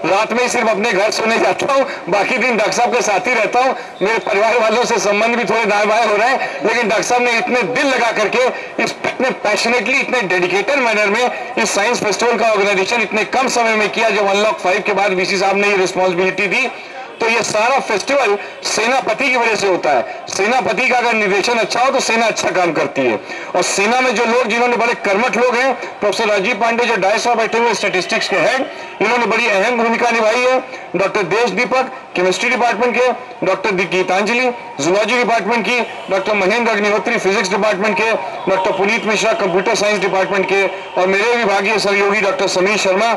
रात में ही सिर्फ अपने घर सोने जाता हूँ, बाकी दिन डॉक्टर साहब के साथ ही रहता हूँ। मेरे परिवार वालों से संबंध भी थोड़े दाएं बाएं हो रहे हैं, लेकिन डॉक्टर साहब ने इतने दिल लगा करके, इतने पैशनेटली, इतने डेडिकेटेड मैनर में इस साइंस फेस्टिवल का ऑर्गेनाइजेशन इतने कम समय में किया। जब अनलॉक 5 के बाद वीसी साहब ने ये रिस्पॉन्सिबिलिटी दी, तो ये सारा फेस्टिवल सेनापति की वजह से होता है। सेनापति का अगर निर्देशन अच्छा हो तो सेना अच्छा काम करती है। और सेना में जो लोग, जिन्होंने बड़े कर्मठ लोग हैं, प्रोफेसर राजीव पांडे जो डायस पर बैठे हुए स्टैटिस्टिक्स के हेड, इन्होंने बड़ी अहम भूमिका निभाई है। Doctor Desh Deepak chemistry department के, डॉक्टर गीतांजलि जूलॉजी डिपार्टमेंट की, doctor Mahendra Agnihotri physics department के, doctor Puneet Mishra computer science department के, और मेरे विभागीय सहयोगी डॉक्टर समीर शर्मा,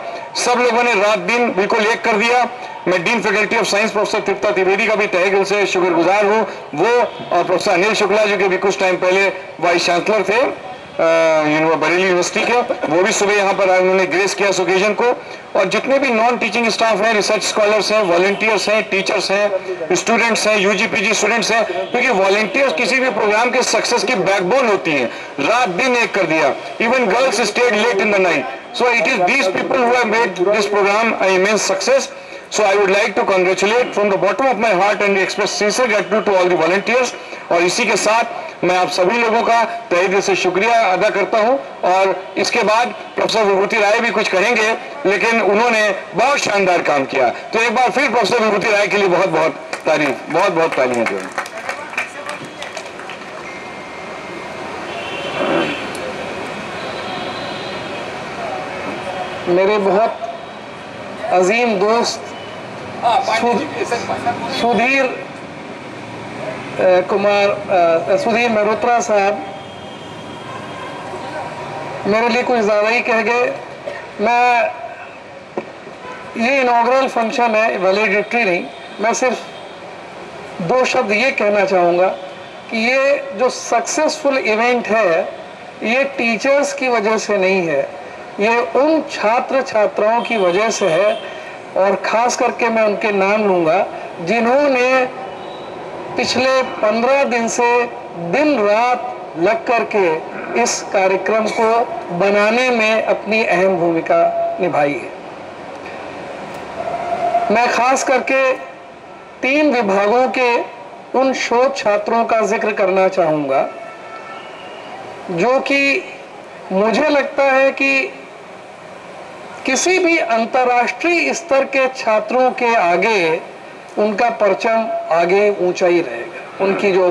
सब लोगों ने रात दिन बिल्कुल एक कर दिया। मैं dean faculty of science professor Tripta Trivedi का भी तहे दिल से शुक्रगुजार हूँ। वो और प्रोफेसर अनिल शुक्ला जो कि भी कुछ टाइम पहले वाइस चांसलर थे बरेली यूनिवर्सिटी के, वो भी सुबह यहाँ पर आए, उन्होंने ग्रेस किया इस ओकेजन को। और जितने भी नॉन टीचिंग स्टाफ हैं, रिसर्च स्कॉलर्स हैं, वॉलंटियर्स हैं, टीचर्स हैं, स्टूडेंट्स हैं, यूजी पीजी स्टूडेंट्स हैं, क्योंकि वॉलंटियर्स किसी भी प्रोग्राम के सक्सेस की बैकबोन होती हैं। रात दिन एक कर दिया, even girls stayed late in the night, so it is these people who have made this programme an immense success. So I would like to congratulate from the bottom of my heart and express sincere gratitude to all the volunteers. और इसी के साथ मैं आप सभी लोगों का तहे दिल से शुक्रिया अदा करता हूं। और इसके बाद प्रोफेसर विभूति राय भी कुछ कहेंगे, लेकिन उन्होंने बहुत शानदार काम किया। तो एक बार फिर प्रोफेसर विभूति राय के लिए बहुत बहुत तारीफ, बहुत बहुत तालियां दें। मेरे बहुत अजीम दोस्त सुधीर सुधीर मल्होत्रा साहब मेरे लिए कुछ ज़्यादा ही कह गए। मैं, ये इनॉग्रल फंक्शन है, वैलिडिटरी नहीं। मैं सिर्फ 2 शब्द ये कहना चाहूँगा कि ये जो सक्सेसफुल इवेंट है, ये टीचर्स की वजह से नहीं है, ये उन छात्र छात्राओं की वजह से है। और ख़ास करके मैं उनके नाम लूँगा जिन्होंने पिछले 15 दिन से दिन रात लग करके इस कार्यक्रम को बनाने में अपनी अहम भूमिका निभाई है। मैं ख़ास करके 3 विभागों के उन शोध छात्रों का जिक्र करना चाहूँगा जो कि मुझे लगता है कि किसी भी अंतर्राष्ट्रीय स्तर के छात्रों के आगे उनका परचम आगे ऊंचा ही रहेगा। उनकी जो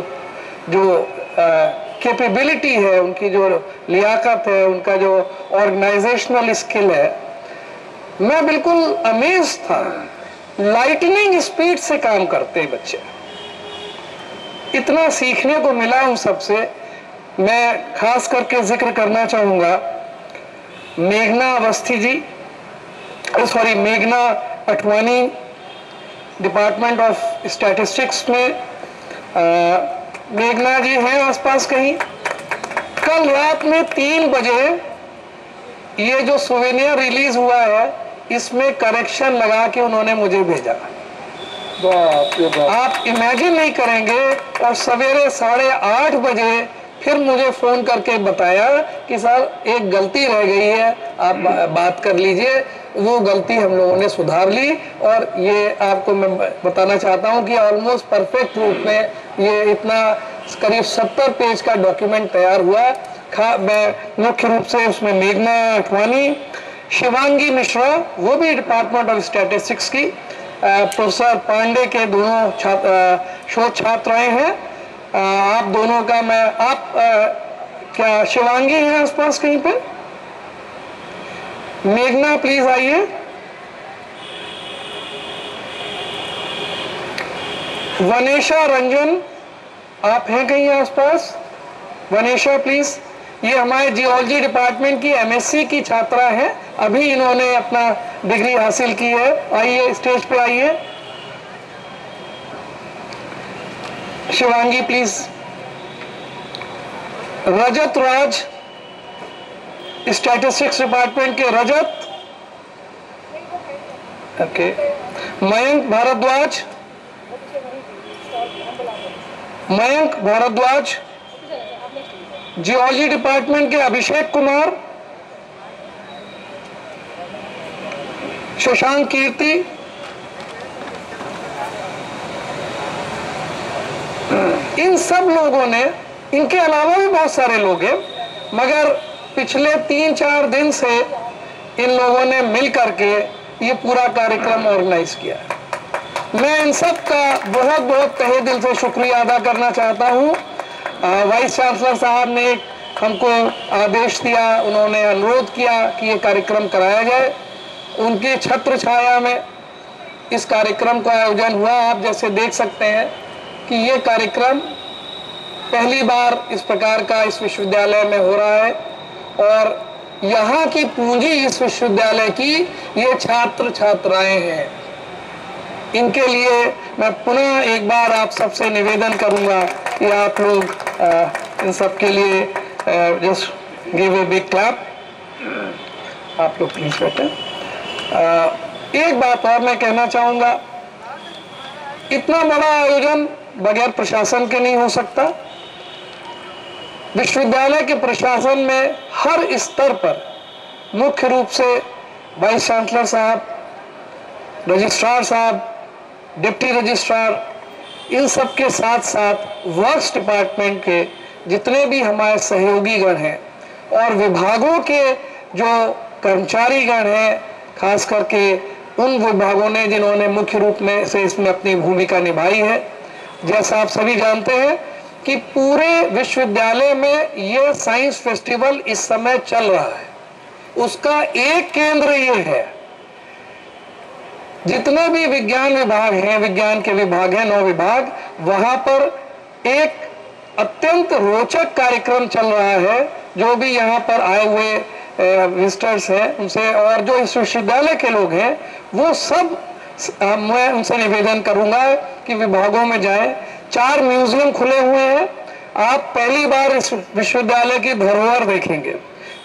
कैपेबिलिटी है, उनकी जो लियाकत है, उनका जो ऑर्गेनाइजेशनल स्किल है, मैं बिल्कुल अमेज था। लाइटनिंग स्पीड से काम करते हैं बच्चे, इतना सीखने को मिला उन सबसे। मैं खास करके जिक्र करना चाहूँगा मेघना अवस्थी जी, मेघना अठवानी, डिपार्टमेंट ऑफ स्टैटिस्टिक्स में। मेघना जी हैं आसपास कहीं। कल रात में 3 बजे ये जो सोवेनियर रिलीज हुआ है, इसमें करेक्शन लगा के उन्होंने मुझे भेजा। आप इमेजिन नहीं करेंगे। और सवेरे 8:30 बजे फिर मुझे फोन करके बताया कि सर एक गलती रह गई है, आप बात कर लीजिए, वो गलती हम लोगों ने सुधार ली। और ये आपको मैं बताना चाहता हूँ कि ऑलमोस्ट परफेक्ट रूप में ये इतना करीब 70 पेज का डॉक्यूमेंट तैयार हुआ। मैं मुख्य रूप से उसमें मेघना अठवानी, शिवांगी मिश्रा, वो भी डिपार्टमेंट ऑफ स्टैटिस्टिक्स की, प्रोफेसर पांडे के दोनों शोध छात्राएं हैं। आप दोनों का मैं क्या शिवांगी है आसपास कहीं पे? मेघना प्लीज आइए। वनेशा रंजन आप हैं कहीं आसपास? वनेशा प्लीज। ये हमारे जियोलॉजी डिपार्टमेंट की एमएससी की छात्रा है, अभी इन्होंने अपना डिग्री हासिल की है। आइए स्टेज पे आइए। Shivangi please. Rajat Raj, statistics department के Rajat. Okay. Mayank Bhardwaj, Mayank Bhardwaj, geology department के अभिषेक कुमार, शशांक कीर्ति, इन सब लोगों ने, इनके अलावा भी बहुत सारे लोग हैं, मगर पिछले 3-4 दिन से इन लोगों ने मिल करके ये पूरा कार्यक्रम ऑर्गेनाइज किया है। मैं इन सब का बहुत बहुत तहे दिल से शुक्रिया अदा करना चाहता हूँ। वाइस चांसलर साहब ने हमको आदेश दिया, उन्होंने अनुरोध किया कि ये कार्यक्रम कराया जाए। उनकी छत्र छाया में इस कार्यक्रम का आयोजन हुआ। आप जैसे देख सकते हैं कि ये कार्यक्रम पहली बार इस प्रकार का इस विश्वविद्यालय में हो रहा है और यहाँ की पूंजी इस विश्वविद्यालय की ये छात्र छात्राएं हैं। इनके लिए मैं पुनः एक बार आप सबसे निवेदन करूंगा कि आप लोग इन सब के लिए just give a big clap. आप लोग प्लीज बैठे। एक बात और मैं कहना चाहूंगा, इतना बड़ा आयोजन बगैर प्रशासन के नहीं हो सकता। विश्वविद्यालय के प्रशासन में हर स्तर पर मुख्य रूप से वाइस चांसलर साहब, रजिस्ट्रार साहब, डिप्टी रजिस्ट्रार, इन सब के साथ साथ वर्क्स डिपार्टमेंट के जितने भी हमारे सहयोगी गण हैं और विभागों के जो कर्मचारी गण हैं, खास करके उन विभागों ने जिन्होंने मुख्य रूप में से इसमें अपनी भूमिका निभाई है। जैसा आप सभी जानते हैं कि पूरे विश्वविद्यालय में ये साइंस फेस्टिवल इस समय चल रहा है, उसका एक केंद्र ये है। जितने भी विज्ञान विभाग हैं, विज्ञान के विभाग हैं, 9 विभाग, वहां पर एक अत्यंत रोचक कार्यक्रम चल रहा है। जो भी यहाँ पर आए हुए विजिटर्स हैं उनसे और जो इस विश्वविद्यालय के लोग हैं वो सब, मैं उनसे निवेदन करूंगा कि विभागों में जाएं। 4 म्यूजियम खुले हुए हैं। आप पहली बार इस विश्वविद्यालय की धरोहर देखेंगे।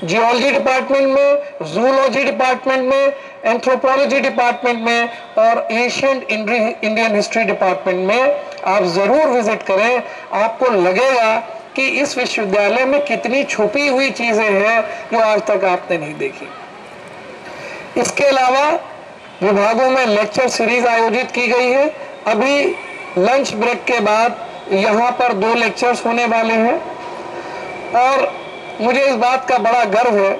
जियोलॉजी डिपार्टमेंट में, जूलॉजी डिपार्टमेंट में, एंथ्रोपोलॉजी डिपार्टमेंट में और एशियंट इंडियन हिस्ट्री डिपार्टमेंट में आप जरूर विजिट करें। आपको लगेगा कि इस विश्वविद्यालय में कितनी छुपी हुई चीजें हैं जो आज तक आपने नहीं देखी। इसके अलावा विभागों में लेक्चर सीरीज आयोजित की गई है। अभी लंच ब्रेक के बाद यहाँ पर 2 लेक्चर्स होने वाले हैं और मुझे इस बात का बड़ा गर्व है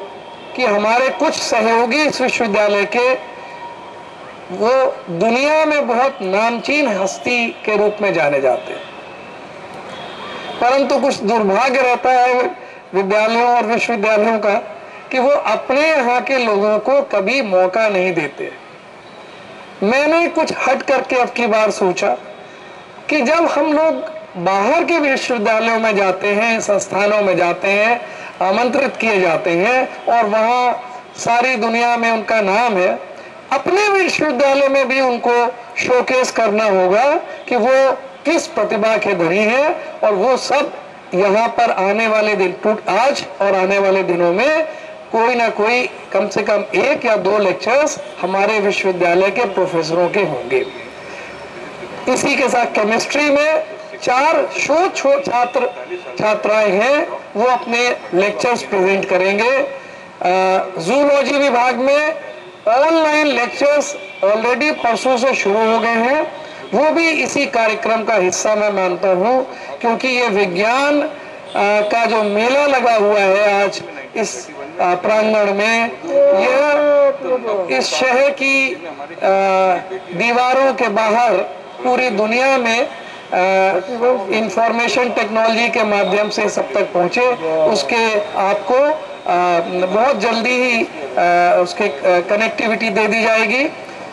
कि हमारे कुछ सहयोगी इस विश्वविद्यालय के वो दुनिया में बहुत नामचीन हस्ती के रूप में जाने जाते हैं, परंतु कुछ दुर्भाग्य रहता है विद्यालयों और विश्वविद्यालयों का कि वो अपने यहाँ के लोगों को कभी मौका नहीं देते। मैंने कुछ हट करके अब की बार सोचा कि जब हम लोग बाहर के विश्वविद्यालयों में जाते हैं, संस्थानों में जाते हैं, आमंत्रित किए जाते हैं और वहाँ सारी दुनिया में उनका नाम है, अपने विश्वविद्यालय में भी उनको शोकेस करना होगा कि वो किस प्रतिभा के धनी हैं और वो सब यहाँ पर आने वाले दिन, आज और आने वाले दिनों में कोई ना कोई कम से कम 1 या 2 लेक्चर्स हमारे विश्वविद्यालय के प्रोफेसरों के होंगे। इसी के साथ केमिस्ट्री में 4 छात्राएं हैं, वो अपने लेक्चर्स प्रेजेंट करेंगे। जूलॉजी विभाग में ऑनलाइन लेक्चर्स ऑलरेडी परसों से शुरू हो गए हैं, वो भी इसी कार्यक्रम का हिस्सा मैं मानता हूँ, क्योंकि ये विज्ञान का जो मेला लगा हुआ है आज इस प्रांगण में, यह इस शहर की दीवारों के बाहर पूरी दुनिया में इंफॉर्मेशन टेक्नोलॉजी के माध्यम से सब तक पहुंचे, उसके आपको बहुत जल्दी ही उसके कनेक्टिविटी दे दी जाएगी।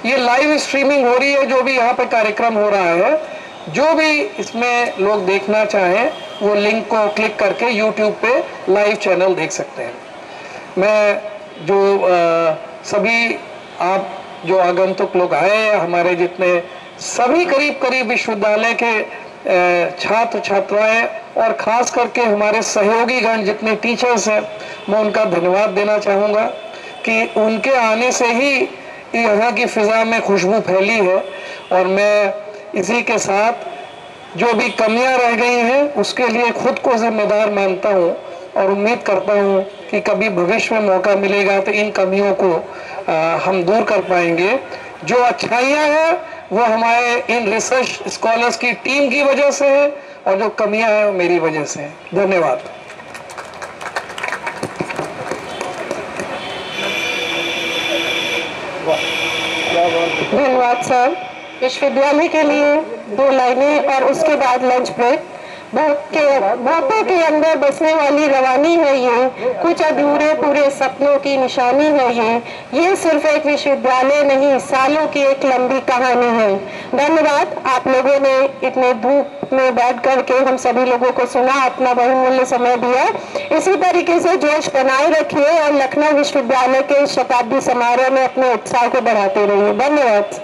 ये लाइव स्ट्रीमिंग हो रही है, जो भी यहाँ पे कार्यक्रम हो रहा है, जो भी इसमें लोग देखना चाहें वो लिंक को क्लिक करके YouTube पे लाइव चैनल देख सकते हैं। मैं जो सभी आप जो आगंतुक लोग आए, हमारे जितने सभी करीब विश्वविद्यालय के छात्र छात्राएं और खास करके हमारे सहयोगी गण जितने टीचर्स हैं, मैं उनका धन्यवाद देना चाहूँगा कि उनके आने से ही यहाँ की फिजा में खुशबू फैली है। और मैं इसी के साथ जो भी कमियां रह गई हैं उसके लिए खुद को जिम्मेदार मानता हूँ और उम्मीद करता हूँ कि कभी भविष्य में मौका मिलेगा तो इन कमियों को हम दूर कर पाएंगे। जो अच्छाइयाँ हैं वो हमारे इन रिसर्च स्कॉलर्स की टीम की वजह से है और जो कमियां हैं वो मेरी वजह से है। धन्यवाद। धन्यवाद सर। विश्वविद्यालय के लिए 2 लाइनें और उसके बाद लंच ब्रेक। बहुतों के अंदर बसने वाली रवानी है ये, कुछ अधूरे पूरे सपनों की निशानी है ये सिर्फ एक विश्वविद्यालय नहीं, सालों की एक लंबी कहानी है। धन्यवाद, आप लोगों ने इतने धूप में बैठ करके हम सभी लोगों को सुना, अपना बहुमूल्य समय दिया। इसी तरीके से जोश बनाए रखिए और लखनऊ विश्वविद्यालय के शताब्दी समारोह में अपने उत्साह को बढ़ाते रहिए। धन्यवाद।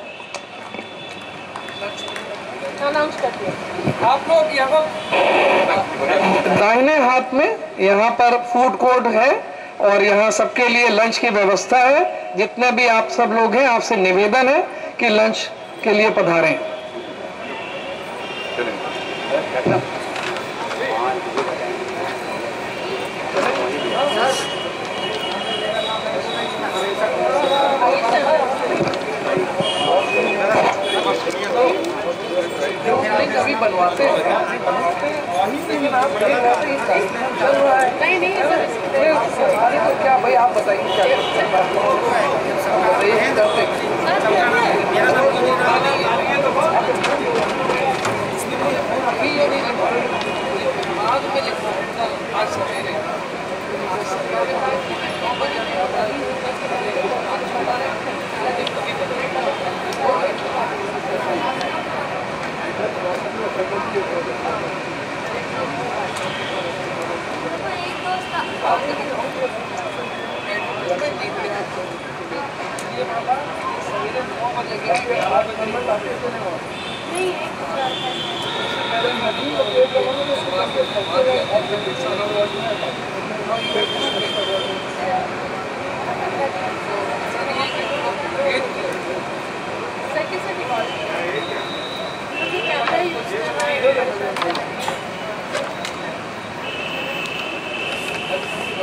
आप लोग यहाँ दाहिने हाथ में यहाँ पर फूड कोर्ट है और यहाँ सबके लिए लंच की व्यवस्था है। जितने भी आप सब लोग हैं, आपसे निवेदन है कि लंच के लिए पधारें। कभी बनवाते हैं लेकिन आप नहीं क्या भाई, आप बताइए क्या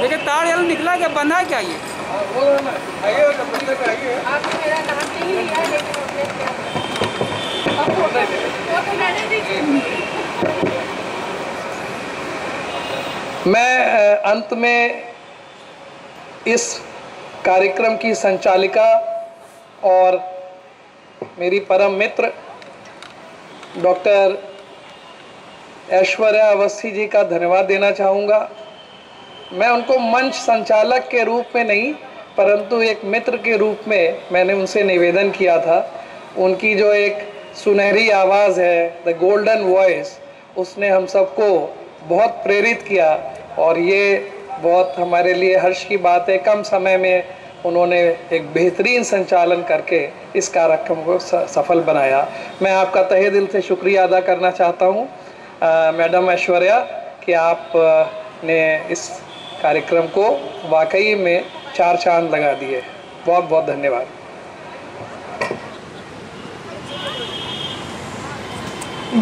देखिए तार यार निकला क्या, बंधा क्या ये? आपने मेरा नाम नहीं लिया, लेकिन मैं अंत में इस कार्यक्रम की संचालिका और मेरी परम मित्र डॉक्टर ऐश्वर्या अवस्थी जी का धन्यवाद देना चाहूँगा। मैं उनको मंच संचालक के रूप में नहीं, परंतु एक मित्र के रूप में मैंने उनसे निवेदन किया था। उनकी जो एक सुनहरी आवाज़ है, द गोल्डन वॉइस, उसने हम सबको बहुत प्रेरित किया और ये बहुत हमारे लिए हर्ष की बात है। कम समय में उन्होंने एक बेहतरीन संचालन करके इस कार्यक्रम को सफल बनाया। मैं आपका तहे दिल से शुक्रिया अदा करना चाहता हूँ मैडम ऐश्वर्या कि आप ने इस कार्यक्रम को वाकई में 4 चांद लगा दिए। बहुत बहुत धन्यवाद।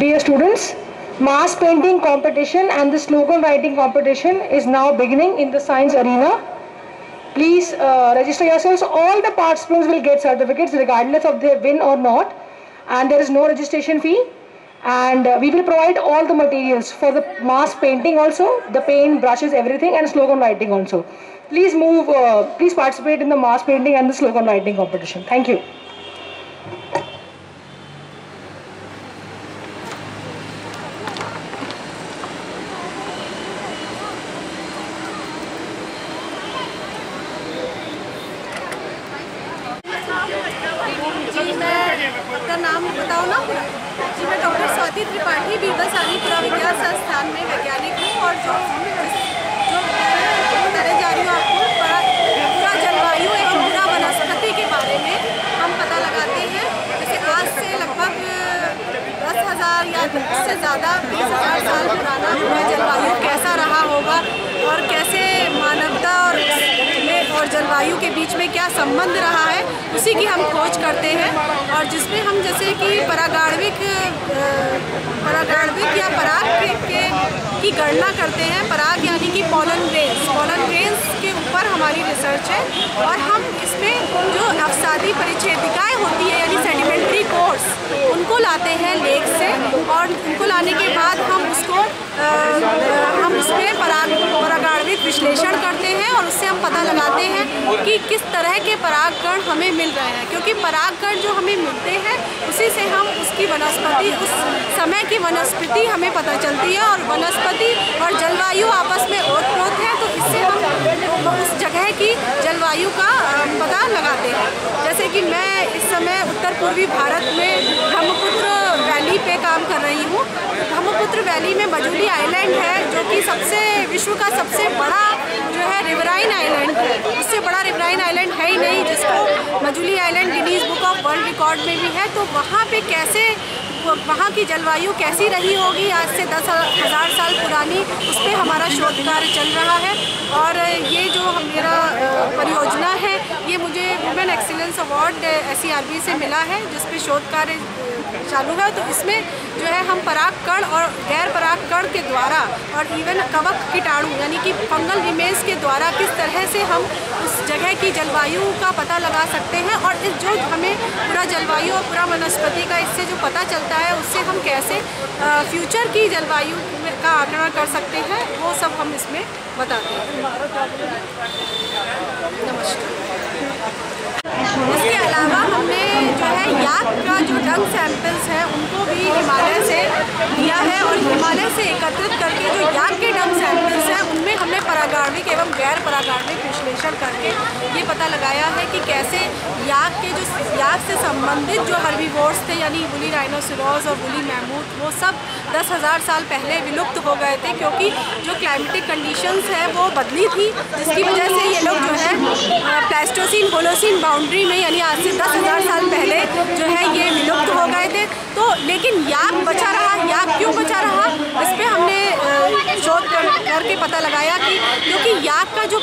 Dear students, mass painting competition and the slogan writing competition is now beginning in the science arena. Please register yourselves. All the participants will get certificates regardless of their win or not, and there is no registration fee. And we will provide all the materials for the mass painting also, the paint, brushes, everything, and slogan writing also. Please move, please participate in the mass painting and the slogan writing competition. Thank you. नाम बताओ ना पूरा। जी मैं डॉक्टर स्वाति त्रिपाठी बीरबलसानी पुराविज्ञान संस्थान में वैज्ञानिक हूँ और जो बताने जा रही हूँ आपको पूरा जलवायु एवं पूरा वनस्पति के बारे में हम पता लगाते हैं। जैसे आज से लगभग 10,000 या उससे ज़्यादा 20,000 साल पुराना पूरा जलवायु कैसा रहा होगा और कैसे मानवता और जलवायु के बीच में क्या संबंध रहा है, उसी की हम खोज करते हैं। और जिसमें हम जैसे कि परागाणविक या पराग की गणना करते हैं। पराग यानी कि पॉलन ग्रेन्स के ऊपर हमारी रिसर्च है और हम इसमें जो अवसादी परिच्छेदिकाएँ होती है यानी सेडिमेंट्री कोर्स, उनको लाते हैं लेक से और उनको लाने के बाद हम उसमें परागाणविक विश्लेषण करते हैं और उससे हम पता लगाते हैं कि किस तरह के परागकण हमें मिल रहे हैं, क्योंकि परागकण जो हमें मिलते हैं उसी से हम उसकी वनस्पति, उस समय की वनस्पति हमें पता चलती है और वनस्पति और जलवायु आपस में ओतप्रोत है, तो इससे हम उस जगह की जलवायु का पता लगाते हैं। जैसे कि मैं इस समय उत्तर पूर्वी भारत में ब्रह्मपुत्र वैली पे काम कर रही हूँ। ब्रह्मपुत्र वैली में मजूली आइलैंड है जो कि विश्व का सबसे बड़ा जो है रिवराइन आइलैंड है। इससे बड़ा रिवराइन आइलैंड है ही नहीं, जिसको Majuli island Guinness book of world record में भी है। तो वहाँ पे वहाँ की जलवायु कैसी रही होगी आज से 10,000 साल पुरानी, उस पर हमारा शोध कार्य चल रहा है। और ये जो मेरा परियोजना है ये मुझे वुमेन एक्सीलेंस अवार्ड SERB से मिला है, जिस पे शोध कार्य चालू है। तो इसमें जो है हम परागकण और गैर परागकण के द्वारा और इवन कवक कीटाणु यानी कि फंगल रिमेन्स के द्वारा किस तरह से हम उस जगह की जलवायु का पता लगा सकते हैं और इस जो हमें पूरा जलवायु और पूरा वनस्पति का इससे जो पता चलता है उससे हम कैसे फ्यूचर की जलवायु का आकलन कर सकते हैं, वो सब हम इसमें बताते हैं। नमस्कार। इसके अलावा हमने जो है याक का जो डंग सैंपल्स हैं उनको भी हिमालय से लिया है और हिमालय से एकत्रित करके जो याक के डंग सैंपल्स हैं उनमें हमने परागाणविक एवं गैर परागाणविक विश्लेषण करके ये पता लगाया है कि कैसे याक से संबंधित जो हर्बीवोर्स थे यानी वुली राइनोसेरॉस और वुली मैमूथ, वो सब 10,000 साल पहले विलुप्त हो गए थे, क्योंकि जो क्लाइमेटिक कंडीशंस है वो बदली थी, जिसकी वजह से ये लोग जो है प्लास्टोसिन होलोसिन बाउंड्री में यानी आज से 10,000 साल पहले जो है ये विलुप्त हो गए थे। तो लेकिन याक बचा रहा। याक क्यों बचा रहा, इस पर हमने शोध करके पता लगाया कि क्योंकि याक का जो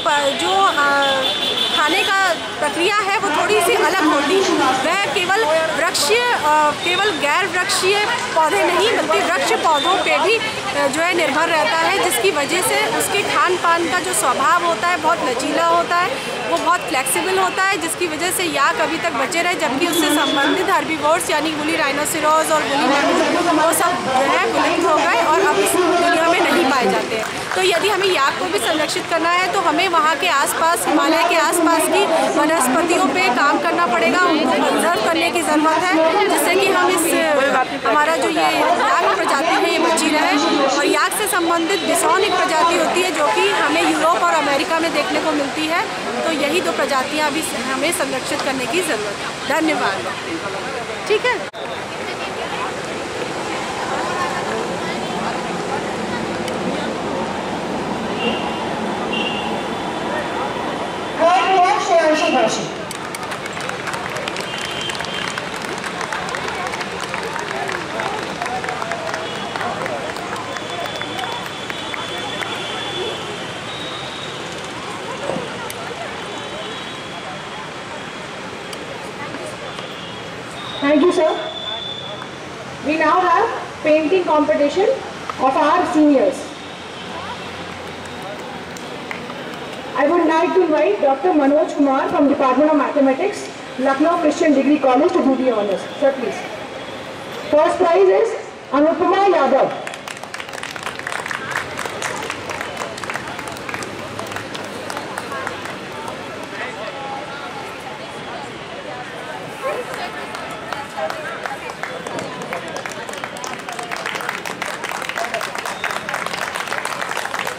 खाने का प्रक्रिया है वो थोड़ी सी अलग होती है। वह केवल गैर वृक्षीय पौधे नहीं बल्कि वृक्ष पौधों पे भी जो है निर्भर रहता है, जिसकी वजह से उसके खान पान का जो स्वभाव होता है बहुत लचीला होता है, वो बहुत फ्लेक्सिबल होता है, जिसकी वजह से याक अभी तक बचे रहे। जबकि उससे संबंधित हर्बीवोर्स यानी वुली राइनोसेरॉस और वुली मैमूथ वो सब जो है विलुप्त हो गए और अब इस दुनिया में नहीं पाए जाते हैं। तो यदि हमें याक को भी संरक्षित करना है तो हमें वहाँ के आसपास, हिमालय के आसपास की वनस्पतियों पे काम करना पड़ेगा, उनको कंजर्व करने की ज़रूरत है, जिससे कि हम हमारा जो ये याक प्रजाति है ये बची रहे। और याक से संबंधित बिसौन एक प्रजाति होती है जो कि हमें यूरोप और अमेरिका में देखने को मिलती है। तो यही दो प्रजातियाँ अभी हमें संरक्षित करने की ज़रूरत है। धन्यवाद। ठीक है। Thank you, sir. We now have painting competition of our seniors. I would like to invite Dr. Manoj Kumar from Department of Mathematics, Lucknow Christian Degree College to do the honors. Sir, please. First prize is Anupama Yadav.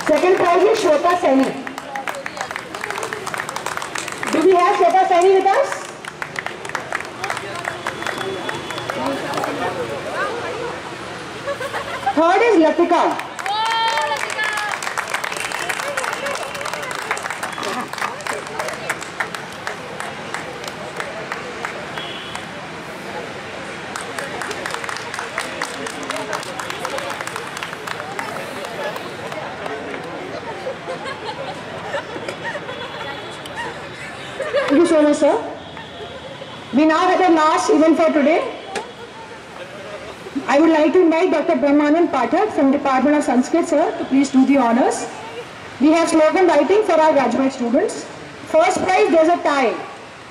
Second prize is Shweta Saini. Do we have Shweta Saini with us? Third is Latika. Thank you so much, sir. We now have the last event for today. I would like to invite Dr. Brahmanand Pathak from Department of Sanskrit, sir, to please do the honors. We have slogan writing for our graduate students. First prize, there's a tie.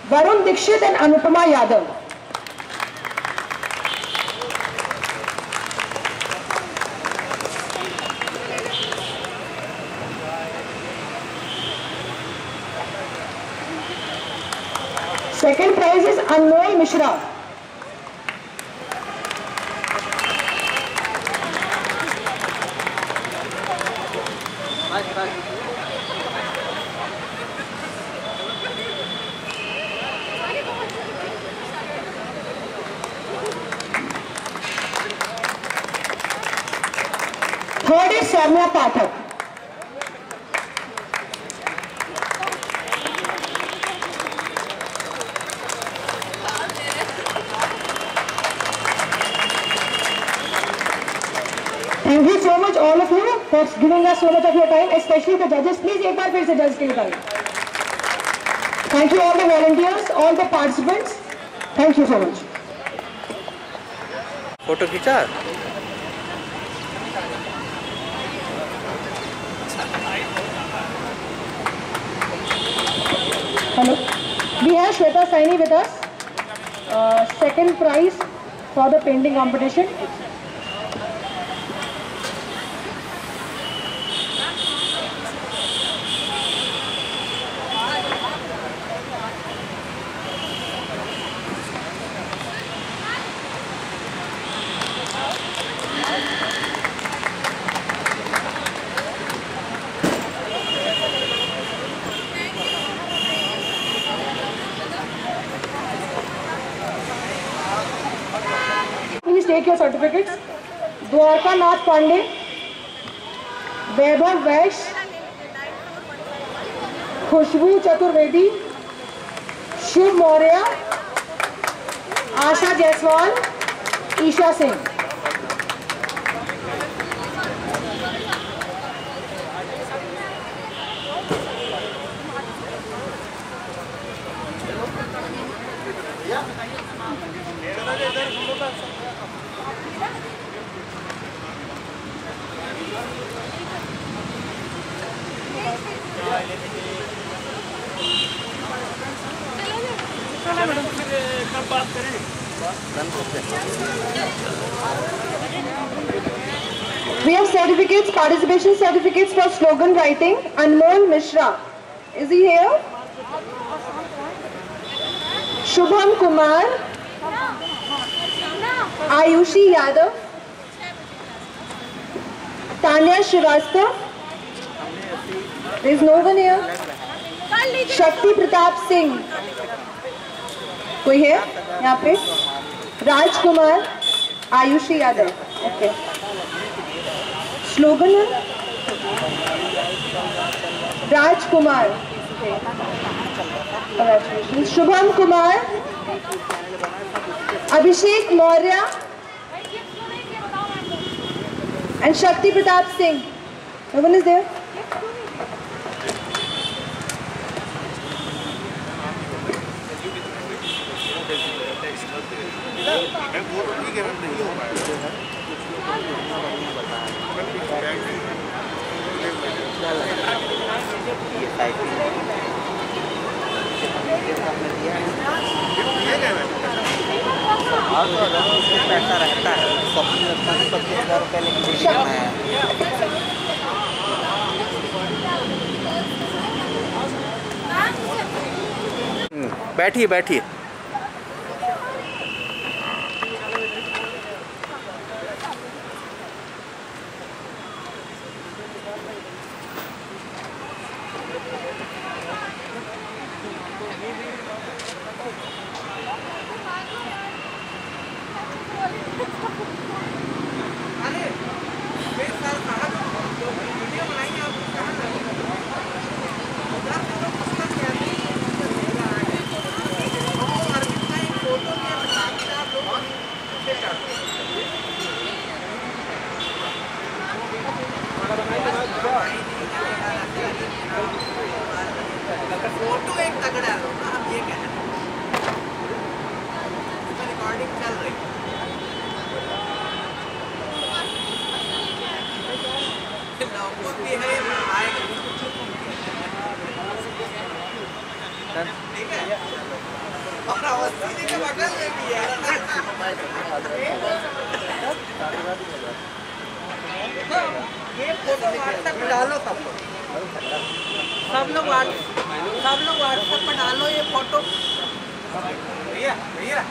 Varun Dikshit and Anupama Yadav. Second prize is Anmol Mishra. Third is Sarnya Pathak. Thank you so much all of you for giving us so much of your time, especially the judges. Please एक बार फिर से judge के लिए. Thank you all the volunteers, all the participants. Thank you so much. Photo खींचा? Hello. We have Shweta Saini with us. Second prize for the painting competition. Please take your certificates. Dwarka Nath Pandey, Vaibhav Vaish, Khushbu Chaturvedi, Shiv Maurya, Asha Jaiswal, Isha Singh. We have certificates, participation certificates for slogan writing. Anmol Mishra. Is he here? Shubham Kumar. Ayushi Yadav. Tanya Srivastav. There is no one here. Shakti Pratap Singh. कोई है यहाँ पे? राजकुमार, आयुषी यादव. ओके. स्लोगन है राजकुमार. शुभम कुमार, अभिषेक Maurya and Shakti Pratap Singh. No one is there? और तो अगर उसमें पैसा रहता है 25,000 रुपये लेके जाना है। बैठिए बैठिए। फोटो एक तगड़ा लो ना, हम ये कहना रिकॉर्डिंग चल रही है, ठीक है। और अवस्थी के बगल में भी है। ये फोटो व्हाट्सएप पे डालो सबको, सब लोग व्हाट्सएप पर डालो ये फोटो। भैया भैया